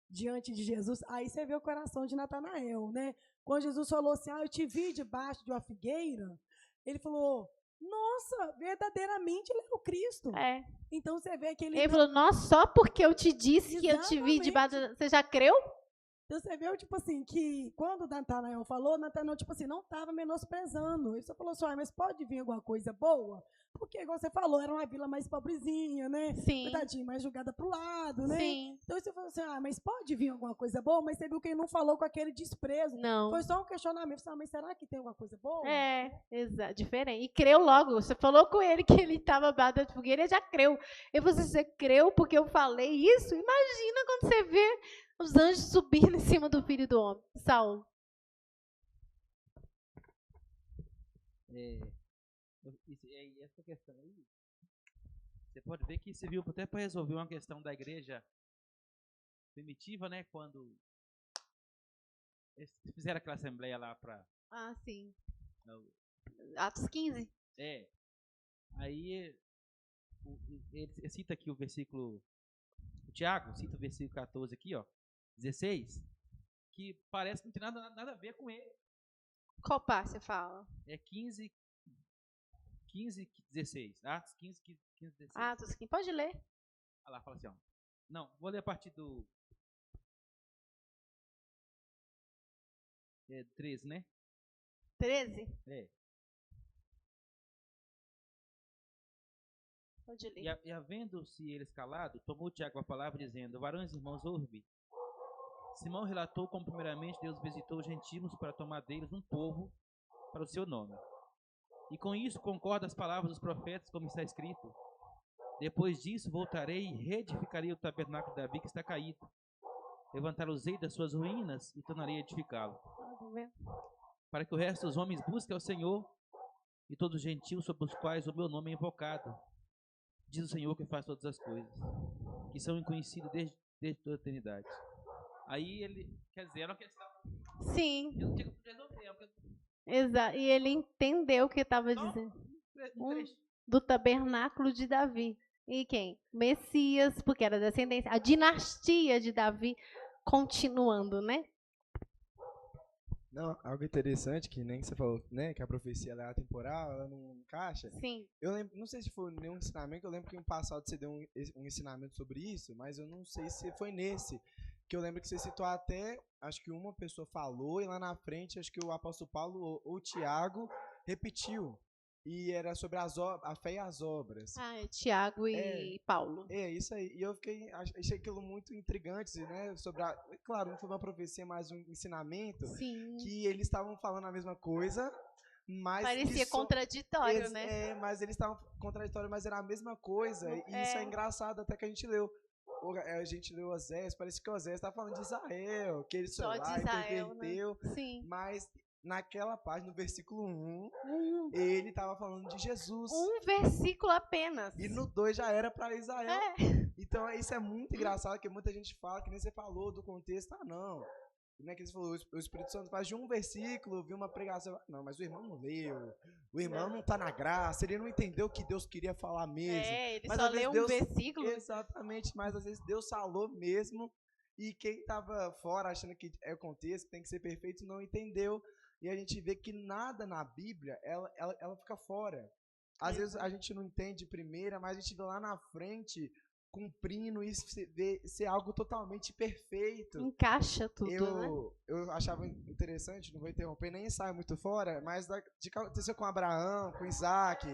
diante de Jesus, aí você vê o coração de Natanael, né? Quando Jesus falou assim, eu te vi debaixo de uma figueira, ele falou, nossa, verdadeiramente ele é o Cristo. É. Então você vê que ele falou, nossa, só porque eu te disse que eu te vi debaixo... Você já creu? Então você viu, tipo assim, que quando Natanael falou, Natanael, tipo assim, não estava menosprezando. Ele só falou assim, mas pode vir alguma coisa boa? Porque, igual você falou, era uma vila mais pobrezinha, né? Sim. Coitadinho, mais jogada pro lado, né? Sim. Então você falou assim, mas pode vir alguma coisa boa? Mas você viu que ele não falou com aquele desprezo. Não. Foi só um questionamento. Você mas será que tem alguma coisa boa? Exato, diferente. E creu logo. Você falou com ele que ele estava abaixo da fogueira, ele já creu. E você creu porque eu falei isso? Imagina quando você vê os anjos subindo em cima do filho do homem. Saulo. Essa questão aí, você pode ver que serviu até para resolver uma questão da igreja primitiva, né? Quando eles fizeram aquela assembleia lá para... sim. Atos 15. Aí ele cita aqui o versículo... O Tiago cita o versículo 14 aqui, ó, 16, que parece que não tem nada a ver com ele. Qual parte você fala? É 15, 16. Atos 15, 16. Atos 15. Pode ler. Olha lá, fala assim, ó. Não, vou ler a partir do 13, né? 13? Pode ler. E havendo-se eles calado, tomou Tiago a palavra, dizendo, varões irmãos, ouve-me. Simão relatou como primeiramente Deus visitou os gentios para tomar deles um povo para o seu nome. E com isso concorda as palavras dos profetas, como está escrito. Depois disso voltarei e reedificarei o tabernáculo de Davi que está caído. Levantar-os-ei das suas ruínas e tornarei a edificá-lo. Para que o resto dos homens busque ao Senhor e todos os gentios sobre os quais o meu nome é invocado. Diz o Senhor que faz todas as coisas, que são conhecidas desde toda a eternidade. Aí ele, quer dizer, era uma questão. Sim. Eu não tinha que resolver. Exato. E ele entendeu o que estava dizendo. Do tabernáculo de Davi. E quem? Messias, porque era descendência. A dinastia de Davi continuando, né? Não, algo interessante que nem você falou, né, que a profecia ela é atemporal, ela não encaixa. Sim. Eu lembro, não sei se foi nenhum ensinamento, eu lembro que no passado você deu um ensinamento sobre isso, mas eu não sei se foi nesse, que eu lembro que você citou até, acho que uma pessoa falou e lá na frente, acho que o apóstolo Paulo ou o Tiago repetiu. e era sobre a fé e as obras. Ah, é Tiago e Paulo. É, isso aí. E eu achei aquilo muito intrigante, né? Claro, não foi uma profecia, mas um ensinamento, Sim. que eles estavam falando a mesma coisa, mas... Parecia contraditório, né? Mas eles estavam contraditórios, mas era a mesma coisa, e isso é engraçado até que a gente leu. A gente leu Oséias, parece que Oséias está falando de Israel, que ele Só foi lá de e Israel, perverteu, né? Sim. mas naquela página, no versículo 1, ele estava falando de Jesus. Um versículo apenas. E no 2 já era para Israel. É. Então isso é muito engraçado, que muita gente fala, que nem você falou do contexto, não. Não é que você falou, o Espírito Santo faz de um versículo, viu uma pregação. Não, mas o irmão não leu. O irmão não está na graça, ele não entendeu o que Deus queria falar mesmo. Ele mas só leu um versículo. Exatamente, mas às vezes Deus falou mesmo, e quem estava fora achando que é o contexto, tem que ser perfeito, não entendeu. E a gente vê que nada na Bíblia, ela fica fora. Às vezes a gente não entende de primeira, mas a gente vê lá na frente cumprindo isso, ser algo totalmente perfeito. Encaixa tudo, né? Eu achava interessante, não vou interromper, nem saio muito fora, mas de que aconteceu com Abraão, com Isaac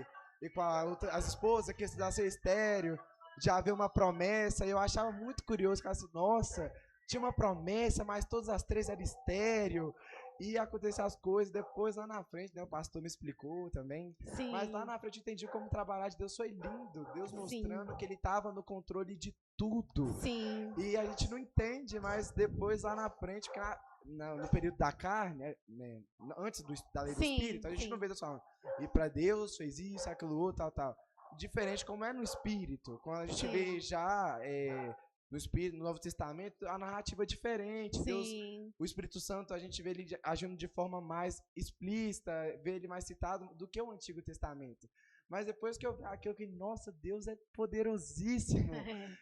e com as esposas, que estudaram ser estéreo, de haver uma promessa. E eu achava muito curioso, que assim, nossa, tinha uma promessa, mas todas as três eram estéreo. E aconteceu as coisas, depois lá na frente, né, o pastor me explicou também. Sim. Mas lá na frente eu entendi como trabalhar de Deus foi lindo. Deus mostrando que ele estava no controle de tudo. Sim. E a gente não entende, mas depois lá na frente, no período da carne, né, antes da lei do Espírito, a gente não vê Deus falando, e para Deus fez isso, aquilo outro, tal. Diferente como é no Espírito. Quando a gente vê já... no Espírito, no Novo Testamento, a narrativa é diferente. Deus, o Espírito Santo, a gente vê ele agindo de forma mais explícita, vê ele mais citado do que o Antigo Testamento. Mas depois que eu vi, nossa, Deus é poderosíssimo.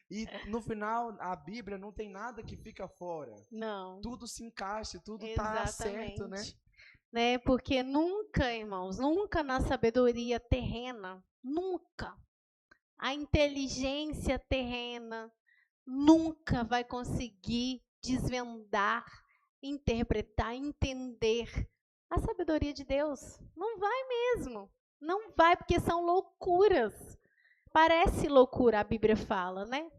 E no final, a Bíblia não tem nada que fica fora. Não. Tudo se encaixa, tudo está certo, né? Porque nunca, irmãos, nunca na sabedoria terrena, nunca, a inteligência terrena nunca vai conseguir desvendar, interpretar, entender a sabedoria de Deus. Não vai mesmo. Não vai, porque são loucuras. Parece loucura, a Bíblia fala, né?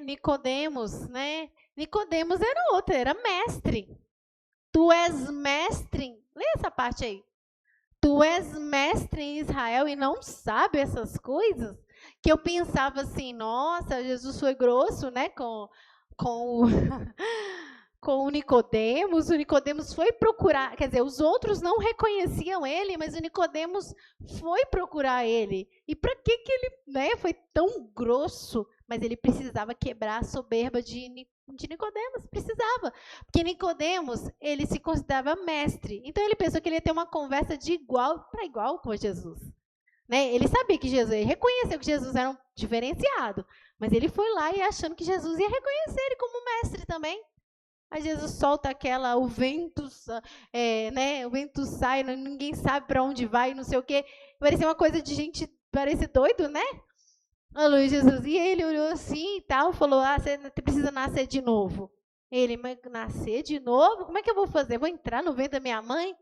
Nicodemos, né? Nicodemos era outro, era mestre. Tu és mestre. Lê essa parte aí. Tu és mestre em Israel e não sabe essas coisas? Que eu pensava assim, nossa, Jesus foi grosso, né, com o Nicodemos. O Nicodemos foi procurar, quer dizer, os outros não reconheciam ele, mas o Nicodemos foi procurar ele. E para que ele, né, foi tão grosso? Mas ele precisava quebrar a soberba de Nicodemos, precisava. Porque Nicodemos, ele se considerava mestre. Então ele pensou que ele ia ter uma conversa de igual para igual com Jesus. Né? Ele sabia que Jesus, ele reconheceu que Jesus era um diferenciado, mas ele foi lá e achando que Jesus ia reconhecer ele como mestre também. Aí Jesus solta o vento, né? O vento sai, ninguém sabe para onde vai, não sei o quê. Parecia uma coisa de gente, parece doido, né? Alô, Jesus. E ele olhou assim e tal, falou, você precisa nascer de novo. Ele, mas nascer de novo? Como é que eu vou fazer? Vou entrar no ventre da minha mãe?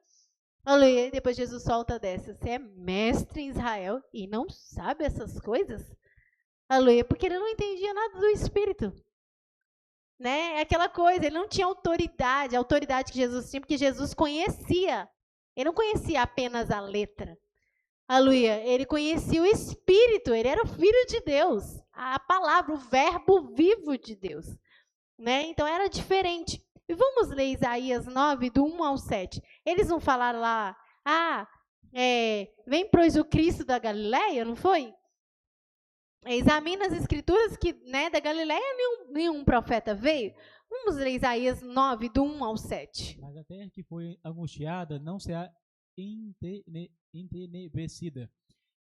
Alô, e depois Jesus solta dessa. Você é mestre em Israel e não sabe essas coisas? Alô, porque ele não entendia nada do Espírito. Né? Aquela coisa, ele não tinha autoridade, a autoridade que Jesus tinha, porque Jesus conhecia. Ele não conhecia apenas a letra. Aleluia, ele conhecia o Espírito, ele era o Filho de Deus, a palavra, o verbo vivo de Deus. Né? Então era diferente. E vamos ler Isaías 9, do 1 ao 7. Eles vão falar lá, vem pois o Cristo da Galileia, não foi? Examina as escrituras que, né, da Galileia nenhum profeta veio. Vamos ler Isaías 9, do 1 ao 7. Mas a terra que foi angustiada não será entenebrecida.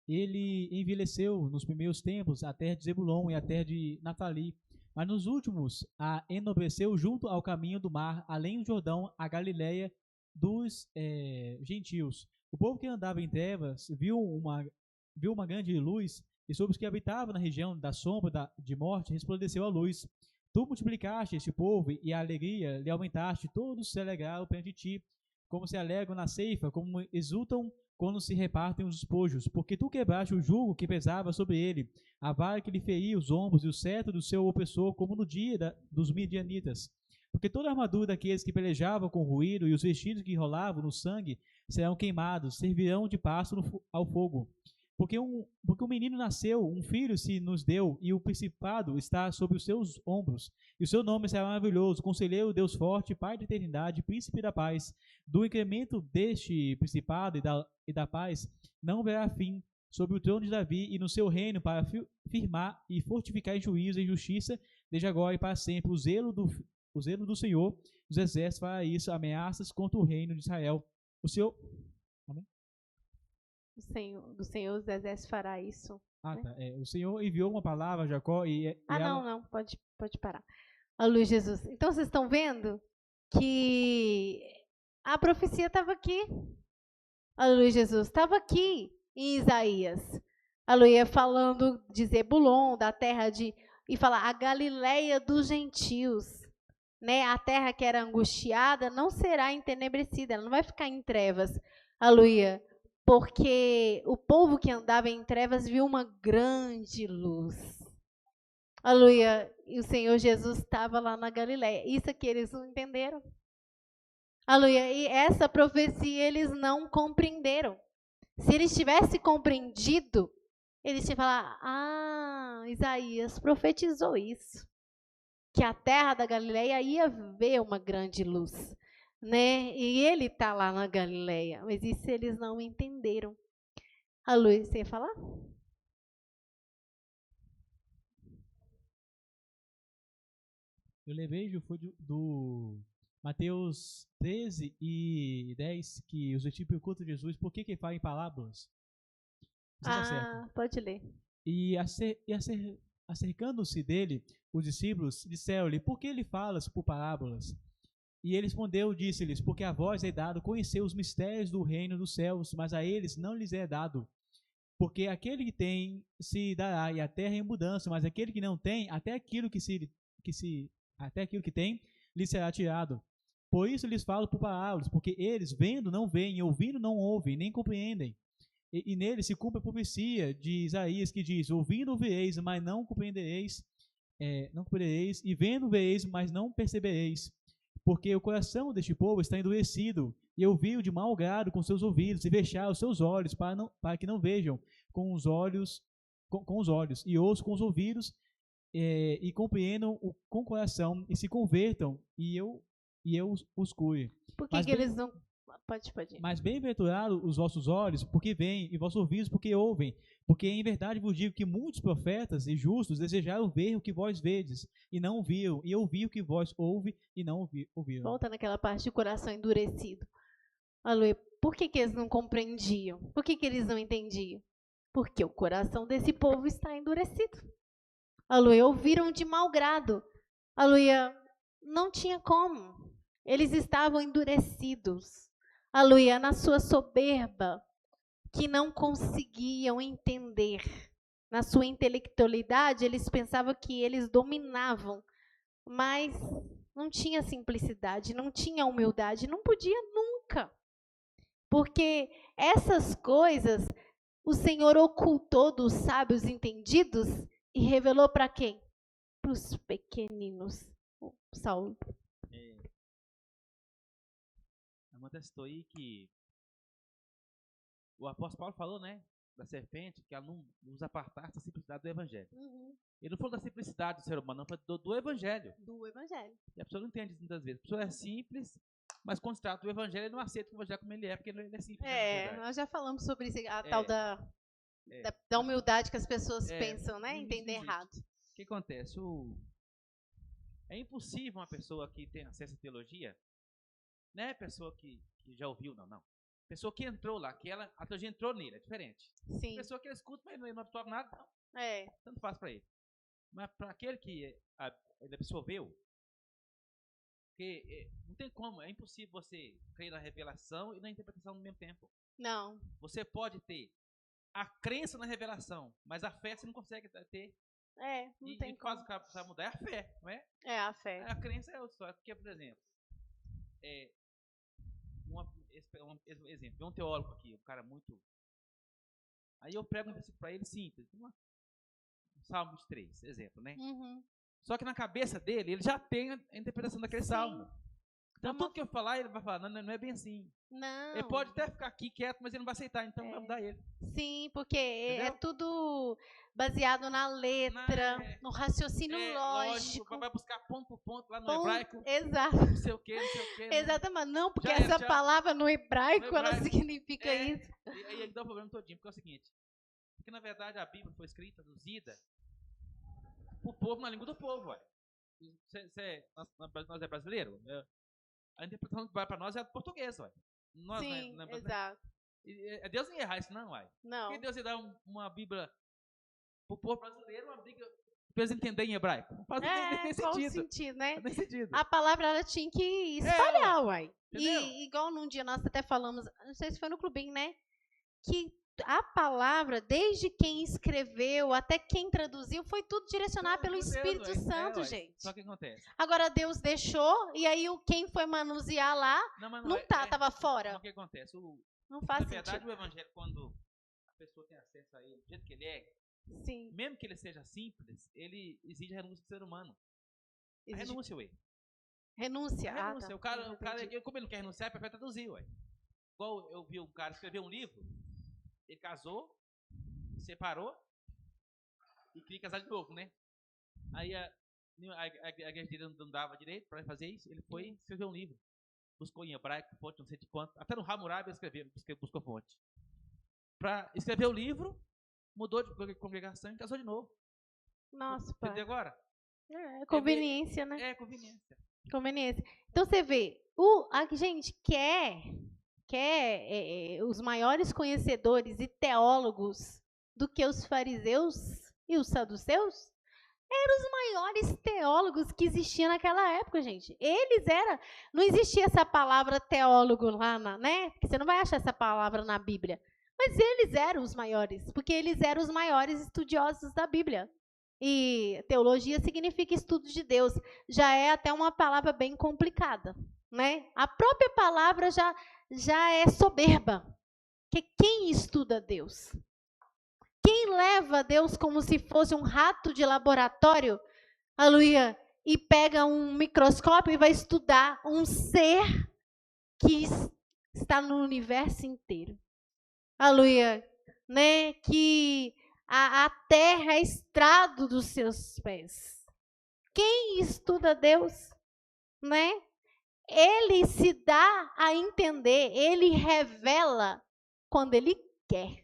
Ele envelheceu nos primeiros tempos a terra de Zebulon e a terra de Naftali, mas nos últimos a enobreceu junto ao caminho do mar, além do Jordão, a Galileia dos gentios. O povo que andava em trevas viu uma grande luz, e sobre os que habitavam na região da sombra de morte resplandeceu a luz. Tu multiplicaste este povo e a alegria lhe aumentaste, todos se alegraram perante ti, como se alegram na ceifa, como exultam quando se repartem os despojos, porque tu quebraste o jugo que pesava sobre ele, a vara que lhe feria os ombros e o cetro do seu opressor, como no dia dos midianitas. Porque toda a armadura daqueles que pelejavam com ruído e os vestidos que rolavam no sangue serão queimados, servirão de pasto ao fogo. Porque um menino nasceu, um filho se nos deu, e o principado está sobre os seus ombros. E o seu nome será maravilhoso, Conselheiro, Deus forte, Pai da eternidade, Príncipe da paz. Do incremento deste principado e da paz não haverá fim sobre o trono de Davi e no seu reino, para firmar e fortificar em juízo e justiça, desde agora e para sempre. O zelo do Senhor dos exércitos fará isso, ameaças contra o reino de Israel. O Senhor... Amém? Do Senhor dos Exércitos fará isso. Ah, né? tá. O Senhor enviou uma palavra a Jacó e ela... Não, pode parar. Aleluia, Jesus. Então, vocês estão vendo que a profecia estava aqui. Aleluia, Jesus. Estava aqui em Isaías. Aleluia, falando de Zebulon, da terra de... E falar, a Galileia dos gentios. Né? A terra que era angustiada não será entenebrecida, ela não vai ficar em trevas. Aleluia. Porque o povo que andava em trevas viu uma grande luz. Aleluia. E o Senhor Jesus estava lá na Galileia. Isso aqui eles não entenderam. Aleluia. E essa profecia eles não compreenderam. Se eles tivessem compreendido, eles tinham falado, Isaías profetizou isso. Que a terra da Galileia ia ver uma grande luz. Né? E ele está lá na Galileia, mas isso eles não entenderam. A Luiz, você ia falar? Eu lembrei do Mateus 13 e 10, que os discípulos cultam Jesus, por que fala em parábolas? Você está certo. Pode ler. E acercando-se dele, os discípulos disseram-lhe, por que ele falas por parábolas? E ele respondeu, disse-lhes, porque a vós é dado conhecer os mistérios do reino dos céus, mas a eles não lhes é dado. Porque aquele que tem se dará, e a terra em mudança, mas aquele que não tem, até aquilo que tem, lhe será tirado. Por isso lhes falo por parábolas, porque eles, vendo, não veem, e ouvindo, não ouvem, nem compreendem. E nele se cumpre a profecia de Isaías, que diz, ouvindo vereis, mas não compreendereis, e vendo vereis, mas não percebereis. Porque o coração deste povo está endurecido, e ouviu de mau grado com seus ouvidos, e fecharam os seus olhos, para que não vejam com os olhos, e ouçam com os ouvidos, e compreendam com o coração, e se convertam, e eu os cure. Por que eles não... Pode ir. Mas bem-aventurados os vossos olhos, porque veem, e vossos ouvidos, porque ouvem. Porque em verdade vos digo que muitos profetas e justos desejaram ver o que vós vedes, e não viram, e ouvir o que vós ouve e não ouviram. Volta naquela parte de coração endurecido. Aleluia. Por que eles não compreendiam? Por que eles não entendiam? Porque o coração desse povo está endurecido. Aleluia. Ouviram de mau grado. Aleluia. Não tinha como. Eles estavam endurecidos. Aleluia. Na sua soberba, que não conseguiam entender. Na sua intelectualidade, eles pensavam que eles dominavam, mas não tinha simplicidade, não tinha humildade, não podia nunca. Porque essas coisas o Senhor ocultou dos sábios entendidos e revelou para quem? Para os pequeninos. Saulo. A irmã testou aí que o apóstolo Paulo falou, né, da serpente, que ela não nos apartasse da simplicidade do evangelho. Ele não falou da simplicidade do ser humano, não, falou do evangelho. Do evangelho. E a pessoa não entende isso muitas vezes. A pessoa é simples, mas quando se trata do evangelho, ele não aceita o evangelho como ele é, porque ele é simples. Nós já falamos sobre isso, a tal da humildade que as pessoas pensam, né? Entender errado. O que acontece? É impossível uma pessoa que tem acesso à teologia, não é pessoa que já ouviu, não. Pessoa que entrou lá, a teologia entrou nele, é diferente. Sim. Pessoa que ele escuta, mas ele não absorve nada, não. Tanto faz para ele. Mas para aquele que ele absorveu, porque não tem como, é impossível você crer na revelação e na interpretação no mesmo tempo. Não. Você pode ter a crença na revelação, mas a fé você não consegue ter. Não E tem que faz como. o cara precisar mudar é a fé, não é? É a fé. A crença é outra história. Porque, por exemplo, um exemplo, tem um teólogo aqui, um cara muito... Aí eu prego um versículo para ele simples, Salmo 23, exemplo, né? Uhum. Só que na cabeça dele, ele já tem a interpretação daquele Sim. salmo. Então, É uma- tudo que eu falar, ele vai falar, não é bem assim. Não. Ele pode até ficar aqui quieto, mas ele não vai aceitar, então vai mudar ele. Sim, porque é Entendeu? tudo baseado na letra, no raciocínio lógico. Vai buscar ponto por ponto lá no Ponto- hebraico, Exato. não sei o que, não sei o que. Exatamente. Não, porque Já essa era, já. palavra no hebraico, No ela hebraico, significa é. isso. E aí ele dá o problema todinho, porque é o seguinte, porque na verdade a Bíblia foi escrita, traduzida, o povo na língua do povo, ué. Nós é brasileiro? A interpretação que vai para nós é a português, ué. Nós Sim, não é brasileiro. exato. Deus não ia errar isso não, ué. Não. Por que Deus ia dar uma Bíblia pro povo brasileiro, uma Bíblia para eles entenderem em hebraico? Não faz nem Qual o sentido. sentido, né? Não faz nem sentido. A palavra ela tinha que espalhar, uai. Entendeu? E igual num dia nós até falamos, não sei se foi no clubinho, né? Que a palavra, desde quem escreveu até quem traduziu, foi tudo direcionado pelo Deus, Espírito ué. Santo, Ué. gente. Só que o que acontece? Agora Deus deixou, e aí quem foi manusear lá, Mas não tava fora. Mas o que acontece? Não faz Na verdade, sentido. o evangelho, quando a pessoa tem acesso a ele, do jeito que ele é, Sim. mesmo que ele seja simples, ele exige a renúncia do ser humano. A Existe- renúncia, ué. Renúncia. A renúncia. Tá. O cara, Entendi. como ele não quer renunciar, é para traduzir, ué. Igual eu vi um cara escrever um livro, ele casou, separou e queria casar de novo, né? Aí a igreja dele não dava direito para fazer isso, ele foi escrever um livro. Buscou em hebraico, fonte, não sei de quanto. Até no Hammurabi ele buscou fonte. Para escrever o livro, mudou de congregação e casou de novo. Nossa, Entendeu pai. agora? É conveniência, né? É conveniência. Conveniência. Então você vê, a gente quer os maiores conhecedores e teólogos do que os fariseus e os saduceus? Eram os maiores teólogos que existiam naquela época, gente. Não existia essa palavra teólogo lá, né? Porque você não vai achar essa palavra na Bíblia. Mas eles eram os maiores, porque eles eram os maiores estudiosos da Bíblia. E teologia significa estudo de Deus. Já é até uma palavra bem complicada, né? A própria palavra já é soberba. Porque quem estuda Deus? Quem leva Deus como se fosse um rato de laboratório, aleluia, e pega um microscópio e vai estudar um ser que está no universo inteiro? Aleluia, né? Que a terra é estrado dos seus pés. Quem estuda Deus, né? Ele se dá a entender, ele revela quando ele quer.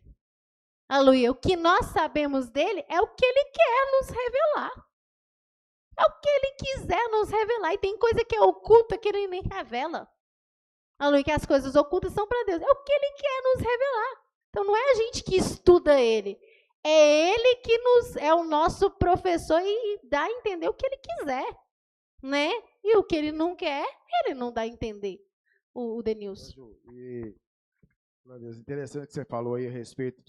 Aleluia. O que nós sabemos dele é o que ele quer nos revelar. É o que ele quiser nos revelar. E tem coisa que é oculta que ele nem revela. Aleluia. Que as coisas ocultas são para Deus. É o que ele quer nos revelar. Então não é a gente que estuda ele. É ele que é o nosso professor e dá a entender o que ele quiser. Né? E o que ele não quer, ele não dá a entender. O Denilson. E, meu Deus, interessante que você falou aí a respeito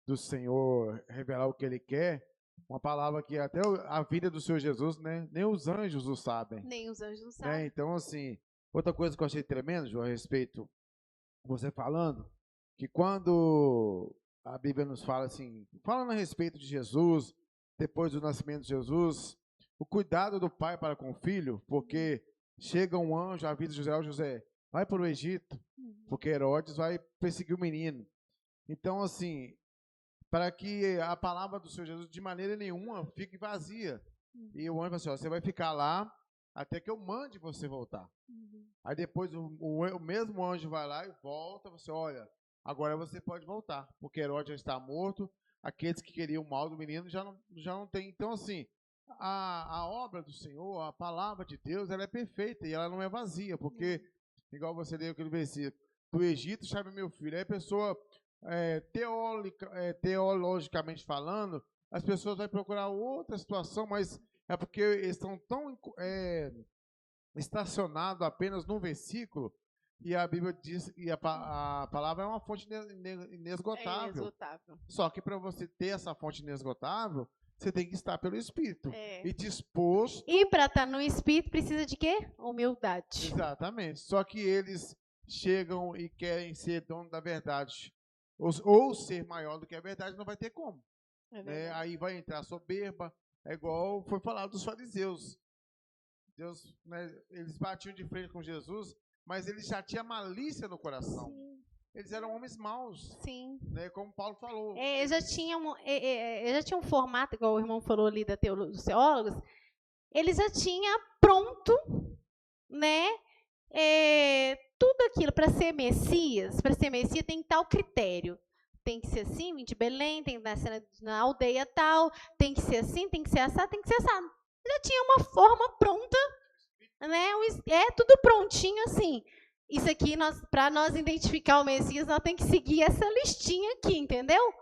do Senhor revelar o que Ele quer. Uma palavra que até a vida do Senhor Jesus, né? Nem os anjos o sabem. Nem os anjos Né? sabem. Então, assim, outra coisa que eu achei tremendo, João, a respeito, você falando, que quando a Bíblia nos fala assim, falando a respeito de Jesus, depois do nascimento de Jesus, o cuidado do pai para com o filho, porque chega um anjo, avisa José, vai para o Egito, porque Herodes vai perseguir o menino. Então, assim, para que a palavra do Senhor Jesus, de maneira nenhuma, fique vazia. E o anjo vai assim, ó, você vai ficar lá até que eu mande você voltar. Aí depois o mesmo anjo vai lá e volta, você olha, agora você pode voltar, porque Herodes já está morto, aqueles que queriam o mal do menino já não tem. Então, assim, a obra do Senhor, a palavra de Deus, ela é perfeita e ela não é vazia, porque, igual você leu aquele versículo, do Egito chame meu filho. Aí a pessoa, teologicamente falando, as pessoas vão procurar outra situação, mas é porque eles estão tão estacionados apenas num versículo, e a Bíblia diz, e a palavra é uma fonte inesgotável. É inesgotável. Só que para você ter essa fonte inesgotável, você tem que estar pelo Espírito. É. E disposto. E para estar no espírito precisa de quê? Humildade. Exatamente. Só que eles chegam e querem ser dono da verdade. Ou ser maior do que a verdade, não vai ter como. É Né? verdade. Aí vai entrar soberba. É igual foi falado dos fariseus. Deus, né, eles batiam de frente com Jesus, mas eles já tinham malícia no coração. Sim, Eles eram homens maus, sim. né? Como Paulo falou. Eu já tinha um formato, igual o irmão falou ali dos teólogos, ele já tinha pronto, né? Tudo aquilo para ser Messias tem tal critério. Tem que ser assim, vim de Belém, tem que nascer na aldeia tal, tem que ser assim, tem que ser assado, tem que ser assado. Já tinha uma forma pronta, né? Tudo prontinho assim. Isso aqui, para nós identificar o Messias, nós temos que seguir essa listinha aqui, entendeu?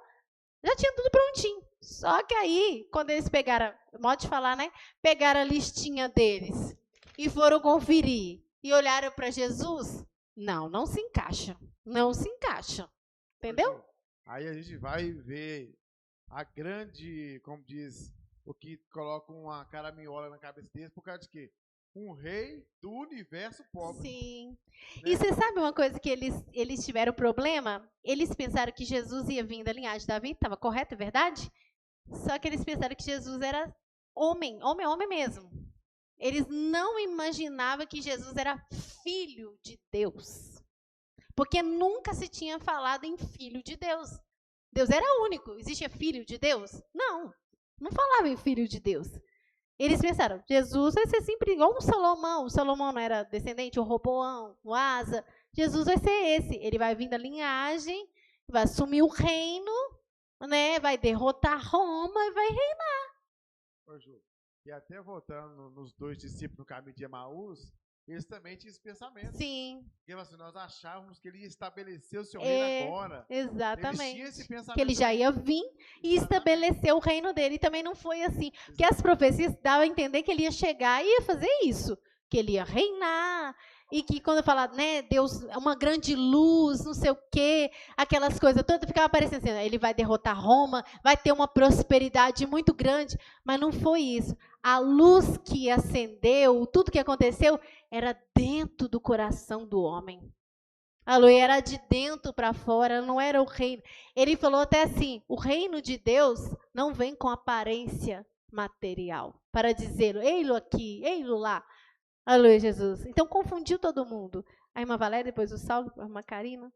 Já tinha tudo prontinho. Só que aí, quando eles pegaram, modo de falar, né? Pegaram a listinha deles e foram conferir e olharam para Jesus, não se encaixa. Não se encaixa. Entendeu? Aí a gente vai ver a grande, como diz, o que coloca uma caraminhola na cabeça deles, por causa de quê? Um rei do universo pobre. Sim. Né? E você sabe uma coisa que eles tiveram problema? Eles pensaram que Jesus ia vir da linhagem de Davi, estava correto, é verdade? Só que eles pensaram que Jesus era homem mesmo. Eles não imaginavam que Jesus era filho de Deus. Porque nunca se tinha falado em filho de Deus. Deus era único. Existia filho de Deus? Não falava em filho de Deus. Eles pensaram, Jesus vai ser sempre igual um Salomão. O Salomão não era descendente, o Roboão, o Asa. Jesus vai ser esse. Ele vai vir da linhagem, vai assumir o reino, né? Vai derrotar Roma e vai reinar. Ô, Ju, e até voltando nos dois discípulos no caminho de Emaús, eles também tinham esse pensamento. Sim. Porque assim, nós achávamos que ele ia estabelecer o seu reino agora. Exatamente. Eles tinham esse pensamento. Que ele já ia vir e estabelecer o reino dele. E também não foi assim. Porque as profecias davam a entender que ele ia chegar e ia fazer isso. Que ele ia reinar. E que quando fala, né, Deus é uma grande luz, não sei o quê, aquelas coisas todas, ficava parecendo assim, ele vai derrotar Roma, vai ter uma prosperidade muito grande. Mas não foi isso. A luz que acendeu, tudo que aconteceu, era dentro do coração do homem. A luz era de dentro para fora, não era o reino. Ele falou até assim, o reino de Deus não vem com aparência material, para dizer, ei-lo aqui, ei-lo lá. Aleluia, Jesus. Então confundiu todo mundo. A irmã Valéria, depois o Saulo, a irmã Karina.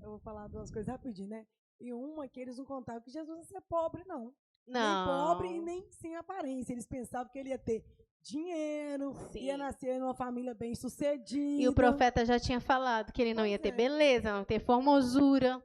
Eu vou falar duas coisas rapidinho, né? E uma que eles não contavam que Jesus ia ser pobre, não. Não. Nem pobre e nem sem aparência. Eles pensavam que ele ia ter dinheiro, Sim. ia nascer numa família bem sucedida. E o profeta já tinha falado que ele não ia ter beleza, não ia ter formosura,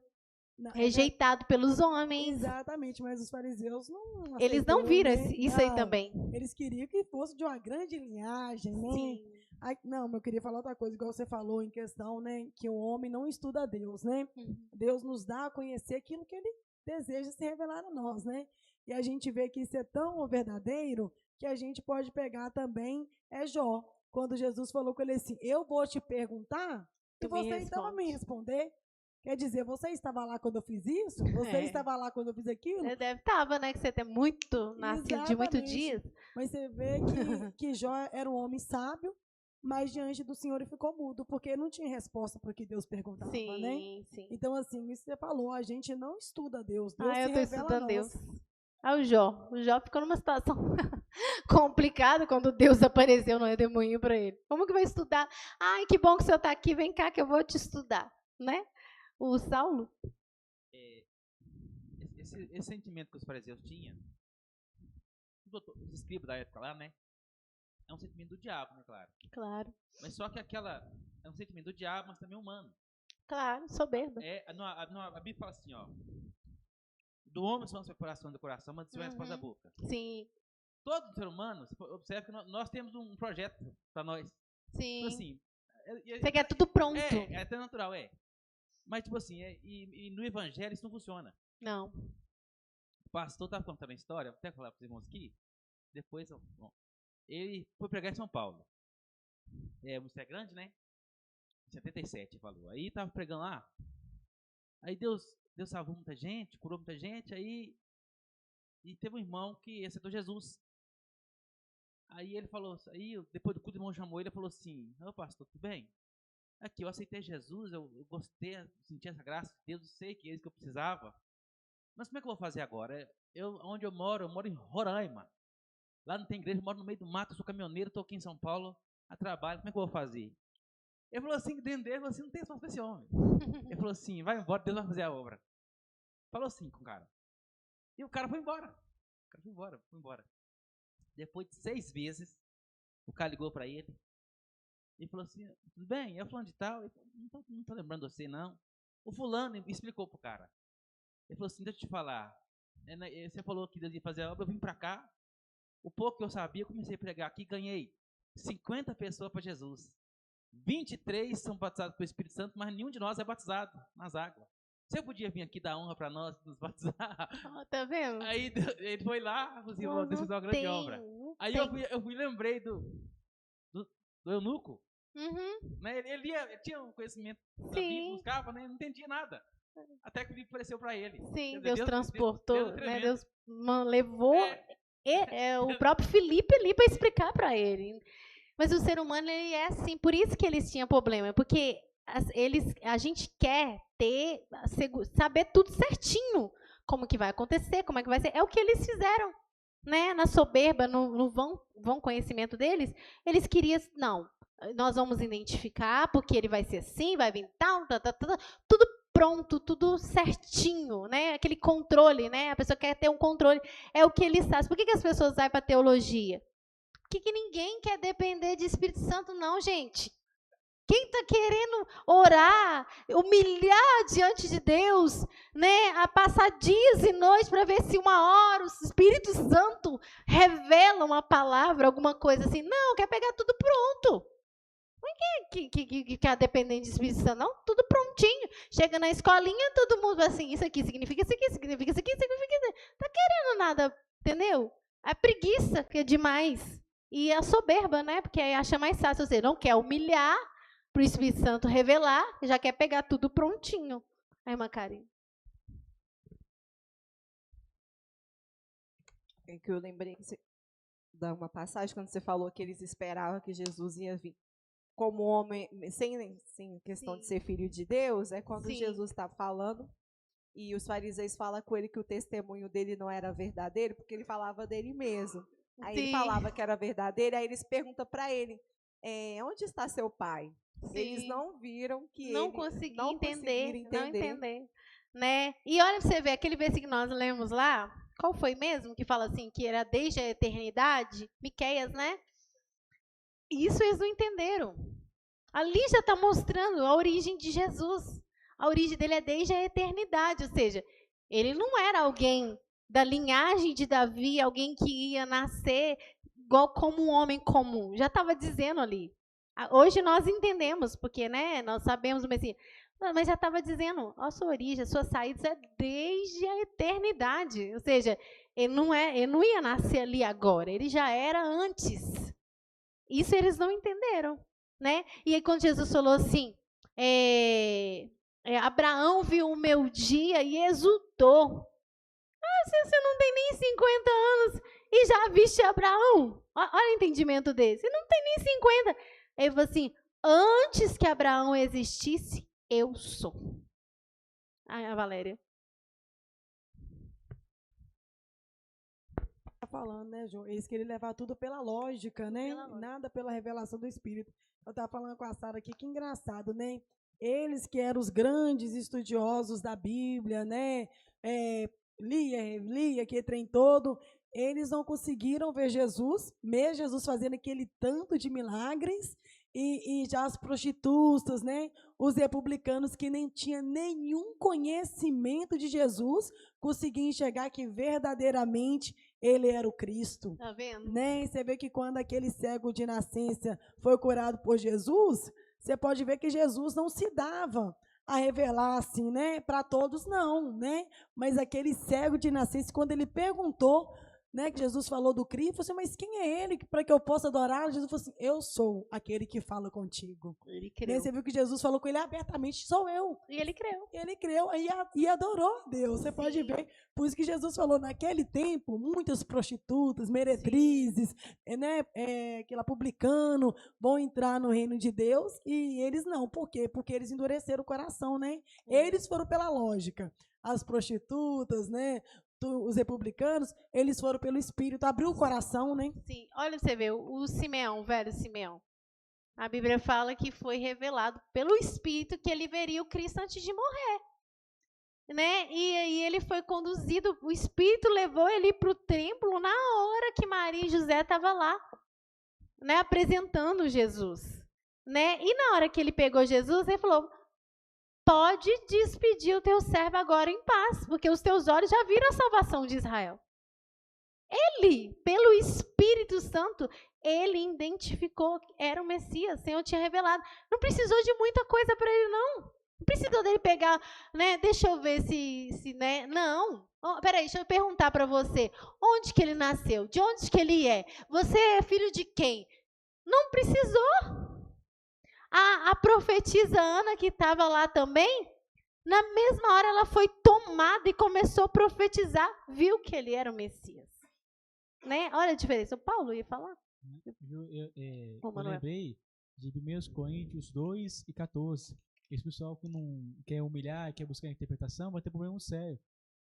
rejeitado pelos homens. Exatamente, mas os fariseus não Eles não viram isso aí não. também. Eles queriam que fosse de uma grande linhagem, né? Sim. Aí, não, mas eu queria falar outra coisa, igual você falou em questão, né? Que o homem não estuda Deus, né? Deus nos dá a conhecer aquilo que ele deseja se revelar a nós, né? E a gente vê que isso é tão verdadeiro que a gente pode pegar também Jó. Quando Jesus falou com ele assim, eu vou te perguntar e você então vai me responder. Quer dizer, você estava lá quando eu fiz isso? Você estava lá quando eu fiz aquilo? Ele deve estar, né? Que você tem muito nascido de muitos dias. Mas você vê que Jó era um homem sábio, mas diante do Senhor ele ficou mudo, porque não tinha resposta para o que Deus perguntava, né? Sim. Então, assim, isso você falou, a gente não estuda Deus. Deus se eu estou revela estudando a Deus. nós. O Jó ficou numa situação complicada quando Deus apareceu no redemoinho para ele. Como que vai estudar? Ai, que bom que o senhor está aqui, vem cá que eu vou te estudar, né? O Saulo? Esse sentimento que os fariseus tinham, os escribas da época lá, né? É um sentimento do diabo, né, claro. Claro. Mas só que é um sentimento do diabo, mas também humano. Claro, soberba. A Bíblia fala assim, ó. Do homem são o coração do coração, mas do Senhor é a resposta da boca. Sim. Todo ser humano, observe que nós temos um projeto para nós. Sim. Tipo assim, você quer tudo pronto. É até natural, Mas, tipo assim, e no evangelho isso não funciona. Não. O pastor estava contando a história, vou até falar para os irmãos aqui. Depois, bom, ele foi pregar em São Paulo. Você é grande, né? Em 77, falou. Aí estava pregando lá. Aí Deus salvou muita gente, curou muita gente. Aí e teve um irmão que aceitou Jesus. Aí ele falou, aí depois do culto o irmão chamou ele e falou assim, ô pastor, tudo bem? Aqui, eu aceitei Jesus, eu gostei, senti essa graça de Deus, eu sei que é isso que eu precisava. Mas como é que eu vou fazer agora? Onde eu moro em Roraima. Lá não tem igreja, eu moro no meio do mato, eu sou caminhoneiro, estou aqui em São Paulo, a trabalho, como é que eu vou fazer? Ele falou assim, dentro dele, falou assim, não tem espaço para esse homem. Ele falou assim, vai embora, Deus vai fazer a obra. Falou assim com o cara. E o cara foi embora. Foi embora. Depois de 6 meses, o cara ligou para ele e falou assim, tudo bem? Eu falando de tal, ele falou, não tô lembrando você, não. O fulano explicou pro cara. Ele falou assim, deixa eu te falar, você falou que Deus ia fazer a obra, eu vim para cá, o pouco que eu sabia, eu comecei a pregar aqui, ganhei 50 pessoas para Jesus. 23 são batizados pelo Espírito Santo, mas nenhum de nós é batizado nas águas. Você podia vir aqui dar honra para nós, nos batizar? Tá vendo? Aí ele foi lá, falou assim, Deus fez uma grande obra. Aí eu lembrei do eunuco. Uhum. Né? Ele tinha um conhecimento da Bíblia, buscava, né? Não entendia nada. Até que o livro apareceu para ele. Sim, Deus transportou, Deus né? Deus levou o próprio Filipe ali para explicar para ele. Mas o ser humano, ele é assim, por isso que eles tinham problema, porque a gente quer saber tudo certinho, como que vai acontecer, como é que vai ser, é o que eles fizeram, né? Na soberba, no vão conhecimento deles, eles queriam, não, nós vamos identificar, porque ele vai ser assim, vai vir tal, tudo pronto, tudo certinho, né? Aquele controle, né? A pessoa quer ter um controle, é o que eles fazem. Por que as pessoas vão para a teologia? Que ninguém quer depender de Espírito Santo, não, gente. Quem está querendo orar, humilhar diante de Deus, né, a passar dias e noites para ver se uma hora o Espírito Santo revela uma palavra, alguma coisa assim. Não, quer pegar tudo pronto. Não é que quer depender de Espírito Santo, não. Tudo prontinho. Chega na escolinha, todo mundo assim, isso aqui significa isso aqui, significa isso aqui, significa isso aqui. Está querendo nada, entendeu? A preguiça, que é demais. E a soberba, né? Porque aí acha mais fácil. Você não quer humilhar para o Espírito Santo revelar, já quer pegar tudo prontinho. A irmã Karen. É que eu lembrei de uma passagem quando você falou que eles esperavam que Jesus ia vir como homem, sem questão de ser filho de Deus, é quando Jesus está falando e os fariseus falam com ele que o testemunho dele não era verdadeiro, porque ele falava dele mesmo. Aí ele falava que era verdadeiro, aí eles perguntam para ele, onde está seu pai? Eles não viram que não conseguiram entender. Né? E olha para você ver, aquele versículo que nós lemos lá, qual foi mesmo? Que fala assim, que era desde a eternidade, Miqueias, né? Isso eles não entenderam. Ali já está mostrando a origem de Jesus. A origem dele é desde a eternidade, ou seja, ele não era alguém da linhagem de Davi, alguém que ia nascer igual como um homem comum. Já estava dizendo ali. Hoje nós entendemos, porque, né, nós sabemos o Messias. Mas já estava dizendo, a sua origem, a sua saída é desde a eternidade. Ou seja, ele não ia nascer ali agora, ele já era antes. Isso eles não entenderam, né? E aí quando Jesus falou assim, Abraão viu o meu dia e exultou. Você não tem nem 50 anos e já viste Abraão? Olha o entendimento desse. Você não tem nem 50. Ele falou assim, antes que Abraão existisse, eu sou. A Valéria. Tá falando, né, João? Eles queriam levar tudo pela lógica, né? Nada pela revelação do Espírito. Eu estava falando com a Sara aqui, que engraçado, né? Eles que eram os grandes estudiosos da Bíblia, né? Lia, que trem todo, eles não conseguiram ver Jesus, mesmo Jesus fazendo aquele tanto de milagres, e já as prostitutas, né, os republicanos que nem tinham nenhum conhecimento de Jesus, conseguiam enxergar que verdadeiramente ele era o Cristo. Tá vendo? Né? Você vê que quando aquele cego de nascença foi curado por Jesus, você pode ver que Jesus não se dava a revelar assim, né? Para todos não, né? Mas aquele cego de nascença, quando ele perguntou, né, que Jesus falou do Cristo, falou assim, mas quem é ele para que eu possa adorá-lo? Jesus falou assim, eu sou aquele que fala contigo. Ele Né, creu. você viu que Jesus falou com ele abertamente, sou eu. E ele creu. Ele creu e adorou a Deus. Você pode ver. Por isso que Jesus falou, naquele tempo, muitas prostitutas, meretrizes, né, aquela publicano, vão entrar no reino de Deus e eles não. Por quê? Porque eles endureceram o coração, né? Eles foram pela lógica. As prostitutas, né? Os republicanos, eles foram pelo Espírito, abriu o coração, né? Sim, olha você vê, o Simeão, o velho Simeão. A Bíblia fala que foi revelado pelo Espírito que ele veria o Cristo antes de morrer. Né? E aí ele foi conduzido, o Espírito levou ele para o templo na hora que Maria e José estavam lá, né, apresentando Jesus. Né? E na hora que ele pegou Jesus, ele falou, pode despedir o teu servo agora em paz, porque os teus olhos já viram a salvação de Israel. Ele, pelo Espírito Santo, ele identificou que era o Messias, o Senhor tinha revelado. Não precisou de muita coisa para ele, não. Não precisou dele pegar, né? Deixa eu ver se né? Não. Oh, peraí, deixa eu perguntar para você. Onde que ele nasceu? De onde que ele é? Você é filho de quem? Não precisou. A profetisa Ana, que estava lá também, na mesma hora ela foi tomada e começou a profetizar, viu que ele era o Messias. Né? Olha a diferença. O Paulo ia falar? Eu lembrei de 1 Coríntios 2 e 14. Esse pessoal que não quer humilhar, quer buscar interpretação, vai ter problema sério.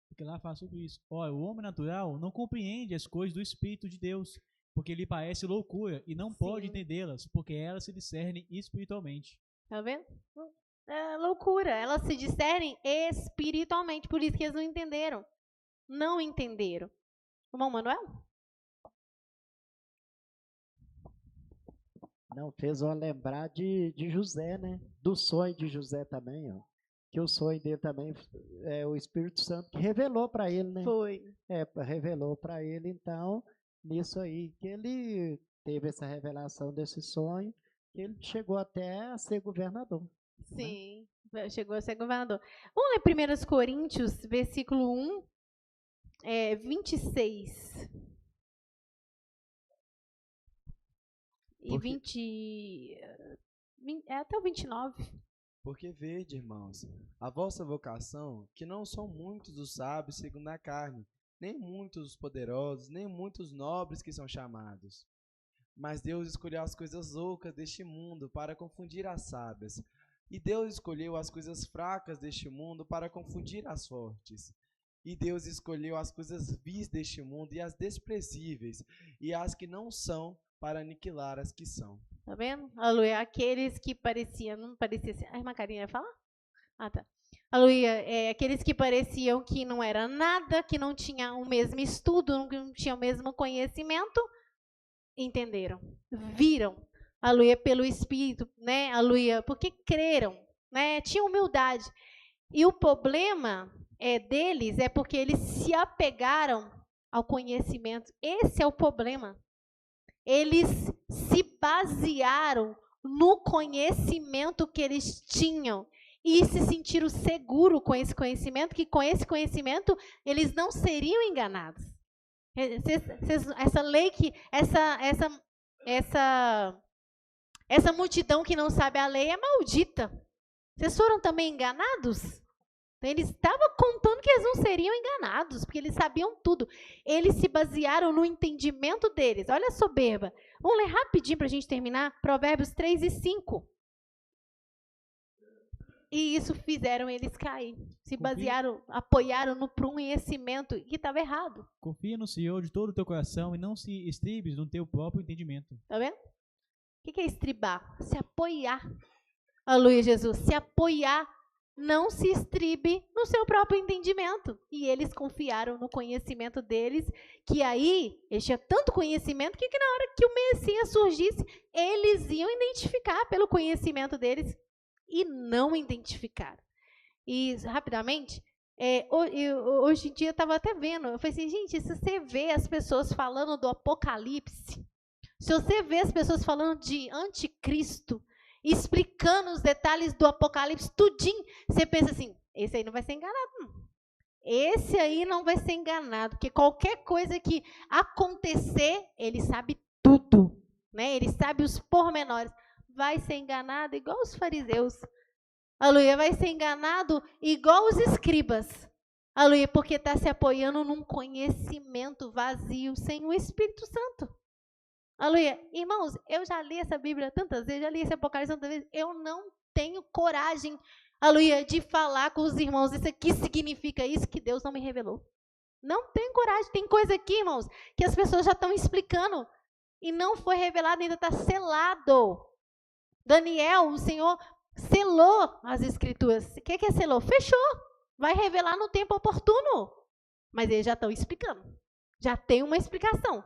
Porque lá fala sobre isso. Olha, o homem natural não compreende as coisas do Espírito de Deus, porque lhe parece loucura e não pode entendê-las, porque elas se discernem espiritualmente. Tá vendo? É loucura. Elas se discernem espiritualmente, por isso que eles não entenderam. Não entenderam. Irmão Manuel? Não, fez eu lembrar de José, né? Do sonho de José também, ó. Que o sonho dele também é o Espírito Santo que revelou para ele, né? Foi. Revelou para ele, então, nisso aí, que ele teve essa revelação desse sonho, que ele chegou até a ser governador. Sim, né? Chegou a ser governador. Vamos ler 1 Coríntios, versículo 1, 26. E 20, até o 29. Porque vede, irmãos, a vossa vocação, que não são muitos os sábios segundo a carne, nem muitos os poderosos, nem muitos nobres que são chamados. Mas Deus escolheu as coisas loucas deste mundo para confundir as sábias. E Deus escolheu as coisas fracas deste mundo para confundir as fortes. E Deus escolheu as coisas vis deste mundo e as desprezíveis, e as que não são, para aniquilar as que são. Tá vendo? Aleluia. Aqueles que pareciam, não parecia assim. A irmã Karina ia falar? Ah, tá. Aleluia. Aqueles que pareciam que não era nada, que não tinham o mesmo estudo, não tinham o mesmo conhecimento, entenderam, viram, aleluia, pelo Espírito, né? Aleluia, porque creram, né? Tinham humildade. E o problema deles é porque eles se apegaram ao conhecimento. Esse é o problema. Eles se basearam no conhecimento que eles tinham e se sentiram seguros com esse conhecimento, que com esse conhecimento eles não seriam enganados. Essa lei que essa multidão que não sabe a lei é maldita. Vocês foram também enganados? Eles estavam contando que eles não seriam enganados, porque eles sabiam tudo. Eles se basearam no entendimento deles. Olha a soberba. Vamos ler rapidinho para a gente terminar. Provérbios 3 e 5. E isso fizeram eles cair. Se basearam, apoiaram no conhecimento que estava errado. Confia no Senhor de todo o teu coração e não se estribes no teu próprio entendimento. Tá vendo? O que é estribar? Se apoiar. Aleluia, Jesus. Se apoiar. Não se estribe no seu próprio entendimento. E eles confiaram no conhecimento deles, que aí, eles tinham tanto conhecimento que na hora que o Messias surgisse, eles iam identificar pelo conhecimento deles e não identificaram. E, rapidamente, hoje em dia eu estava até vendo, eu falei assim, gente, se você vê as pessoas falando do Apocalipse, se você vê as pessoas falando de anticristo, explicando os detalhes do Apocalipse, tudinho, você pensa assim, esse aí não vai ser enganado, não. esse aí não vai ser enganado, porque qualquer coisa que acontecer, ele sabe tudo, né? Ele sabe os pormenores. Vai ser enganado igual os fariseus. Aleluia, vai ser enganado igual os escribas. Aleluia, porque está se apoiando num conhecimento vazio, sem o Espírito Santo. Aleluia. Irmãos, eu já li essa Bíblia tantas vezes, já li esse Apocalipse tantas vezes, eu não tenho coragem, aleluia, de falar com os irmãos, isso aqui significa isso, que Deus não me revelou. Não tenho coragem. Tem coisa aqui, irmãos, que as pessoas já estão explicando e não foi revelado, ainda está selado. Daniel, o Senhor selou as Escrituras. O que é selou? Fechou. Vai revelar no tempo oportuno. Mas eles já estão explicando. Já tem uma explicação.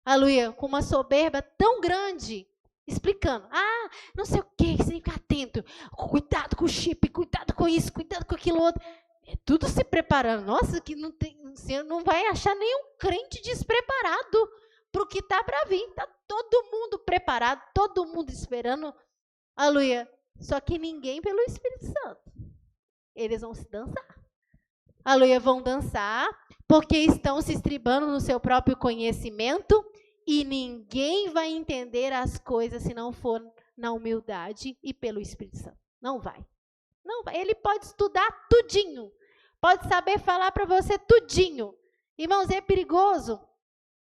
Aleluia, com uma soberba tão grande, explicando. Ah, não sei o que, você tem que ficar atento. Cuidado com o chip, cuidado com isso, cuidado com aquilo outro. É tudo se preparando. Nossa, que não tem, você não vai achar nenhum crente despreparado para o que está para vir. Está todo mundo preparado, todo mundo esperando. Aleluia. Só que ninguém pelo Espírito Santo. Eles vão se dançar. Aleluia, vão dançar porque estão se estribando no seu próprio conhecimento e ninguém vai entender as coisas se não for na humildade e pelo Espírito Santo. Não vai. Não vai. Ele pode estudar tudinho. Pode saber falar para você tudinho. Irmãos, é perigoso.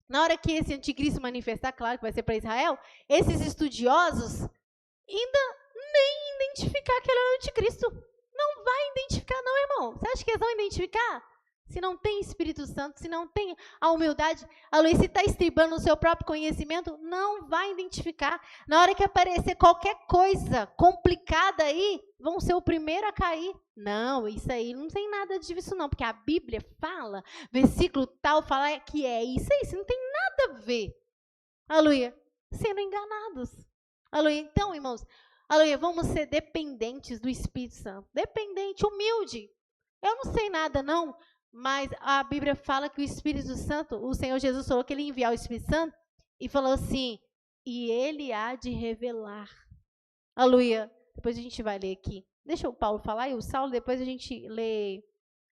Na hora que esse anticristo manifestar, claro que vai ser para Israel, esses estudiosos ainda nem identificar que ele é o anticristo. Não vai identificar não, irmão. Você acha que eles vão identificar? Se não tem Espírito Santo, se não tem a humildade, a Luiz, se está estribando o seu próprio conhecimento, não vai identificar. Na hora que aparecer qualquer coisa complicada aí, vão ser o primeiro a cair. Não, isso aí não tem nada disso não, porque a Bíblia fala, versículo tal, fala que é isso aí, isso não tem nada a ver. Aleluia, sendo enganados. Aleluia, então, irmãos, aleluia, vamos ser dependentes do Espírito Santo. Dependente, humilde. Eu não sei nada não, mas a Bíblia fala que o Espírito Santo, o Senhor Jesus falou que ele ia enviar o Espírito Santo e falou assim, e ele há de revelar. Aleluia. Depois a gente vai ler aqui. Deixa o Paulo falar e o Saulo, depois a gente lê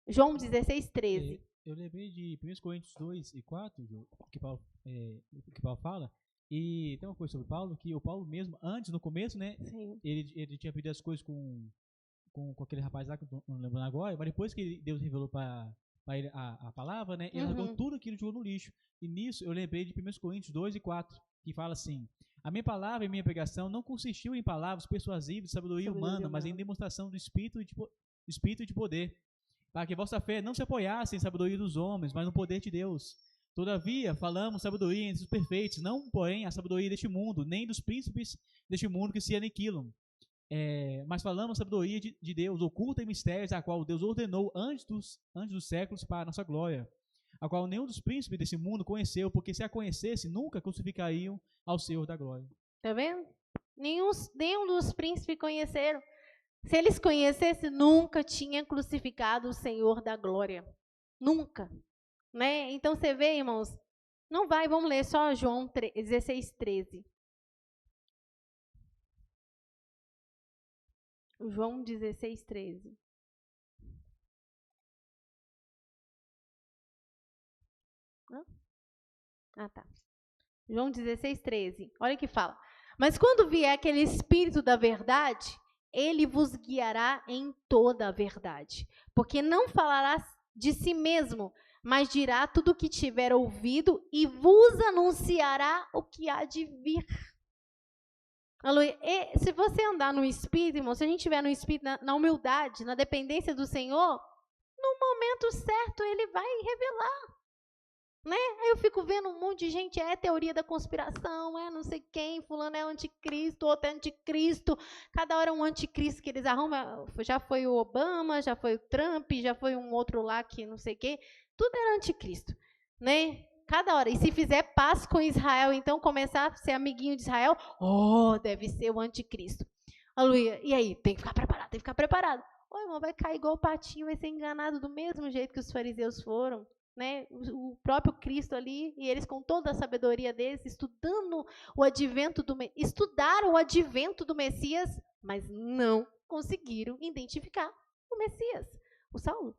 João 16, 13. Eu lembrei de 1 Coríntios 2 e 4, que Paulo fala, e tem uma coisa sobre Paulo, que o Paulo mesmo, antes, no começo, né, ele tinha pedido as coisas com aquele rapaz lá, que eu não lembrando agora, mas depois que Deus revelou para ele a palavra, né, ele jogou tudo aquilo e jogou no lixo. E nisso eu lembrei de 1 Coríntios 2 e 4, que fala assim, a minha palavra e minha pregação não consistiu em palavras persuasivas de sabedoria humana, mas em demonstração do Espírito e de poder, para que vossa fé não se apoiasse em sabedoria dos homens, mas no poder de Deus. Todavia, falamos sabedoria entre os perfeitos, não, porém, a sabedoria deste mundo, nem dos príncipes deste mundo que se aniquilam. Mas falamos sabedoria de Deus, oculta em mistérios, a qual Deus ordenou antes dos séculos para a nossa glória, a qual nenhum dos príncipes desse mundo conheceu, porque se a conhecesse, nunca crucificariam ao Senhor da glória. Tá vendo? Nenhum dos príncipes conheceram. Se eles conhecessem, nunca tinham crucificado o Senhor da glória. Nunca. Né? Então você vê, irmãos, não vai, vamos ler só João 16, 13. João 16, 13. Não? Ah, tá. João 16, 13. Olha que fala. Mas quando vier aquele Espírito da verdade, ele vos guiará em toda a verdade. Porque não falará de si mesmo, mas dirá tudo o que tiver ouvido e vos anunciará o que há de vir. E se você andar no Espírito, irmão, se a gente estiver no Espírito, na humildade, na dependência do Senhor, no momento certo ele vai revelar. Né? Aí eu fico vendo um monte de gente, teoria da conspiração, não sei quem, fulano é anticristo, outro é anticristo, cada hora é um anticristo que eles arrumam, já foi o Obama, já foi o Trump, já foi um outro lá que não sei quem, tudo era anticristo, né? Cada hora, e se fizer paz com Israel, então começar a ser amiguinho de Israel, deve ser o anticristo. Aleluia. E aí, tem que ficar preparado, tem que ficar preparado. Irmão, vai cair igual o patinho, vai ser enganado do mesmo jeito que os fariseus foram. Né, o próprio Cristo ali, e eles com toda a sabedoria deles, estudaram o advento do Messias, mas não conseguiram identificar o Messias. O Saulo.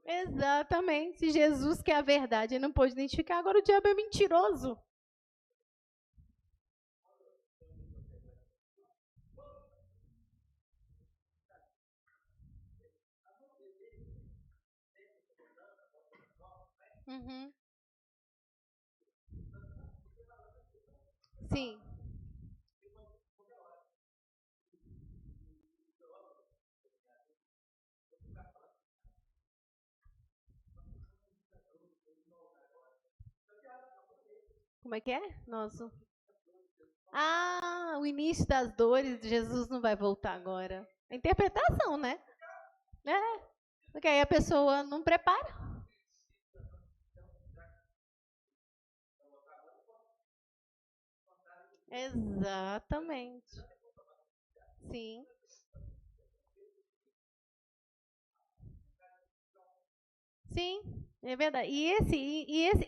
Exatamente. Se Jesus que é a verdade, ele não pôde identificar, agora o diabo é mentiroso. Uhum. Sim. Como é que é? Nossa. Ah, o início das dores de Jesus não vai voltar agora. É interpretação, né? É. Porque aí a pessoa não prepara. Exatamente. Sim. Sim, é verdade.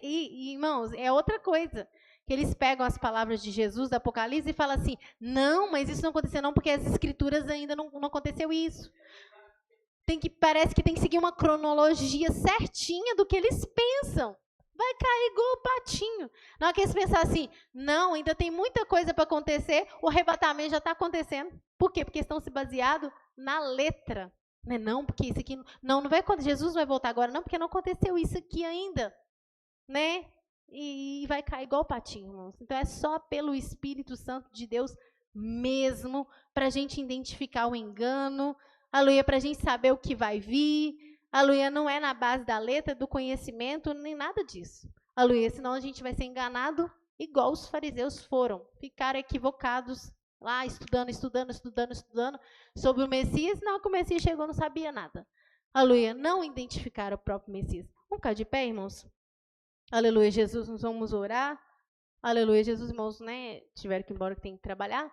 Irmãos, é outra coisa. Que eles pegam as palavras de Jesus, do Apocalipse, e falam assim: não, mas isso não aconteceu não, porque as escrituras ainda não aconteceu isso. Parece que tem que seguir uma cronologia certinha do que eles pensam. Vai cair igual o patinho. Na hora que eles pensar assim, não, ainda tem muita coisa para acontecer, o arrebatamento já está acontecendo. Por quê? Porque estão se baseados na letra. Não, porque isso aqui não vai acontecer. Jesus não vai voltar agora, não, porque não aconteceu isso aqui ainda. Né? E vai cair igual o patinho, irmãos. Então é só pelo Espírito Santo de Deus mesmo, para a gente identificar o engano, aleluia, para a gente saber o que vai vir, aleluia, não é na base da letra, do conhecimento, nem nada disso, aleluia, senão a gente vai ser enganado igual os fariseus foram, ficaram equivocados lá, estudando sobre o Messias, não, que o Messias chegou, não sabia nada, aleluia, não identificaram o próprio Messias. Vamos ficar de pé, irmãos? Aleluia, Jesus, nós vamos orar, aleluia, Jesus, irmãos, né, tiveram que ir embora que tem que trabalhar,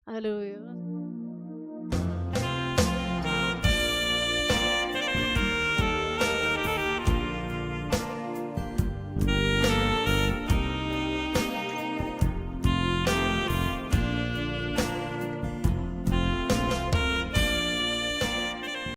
aleluia.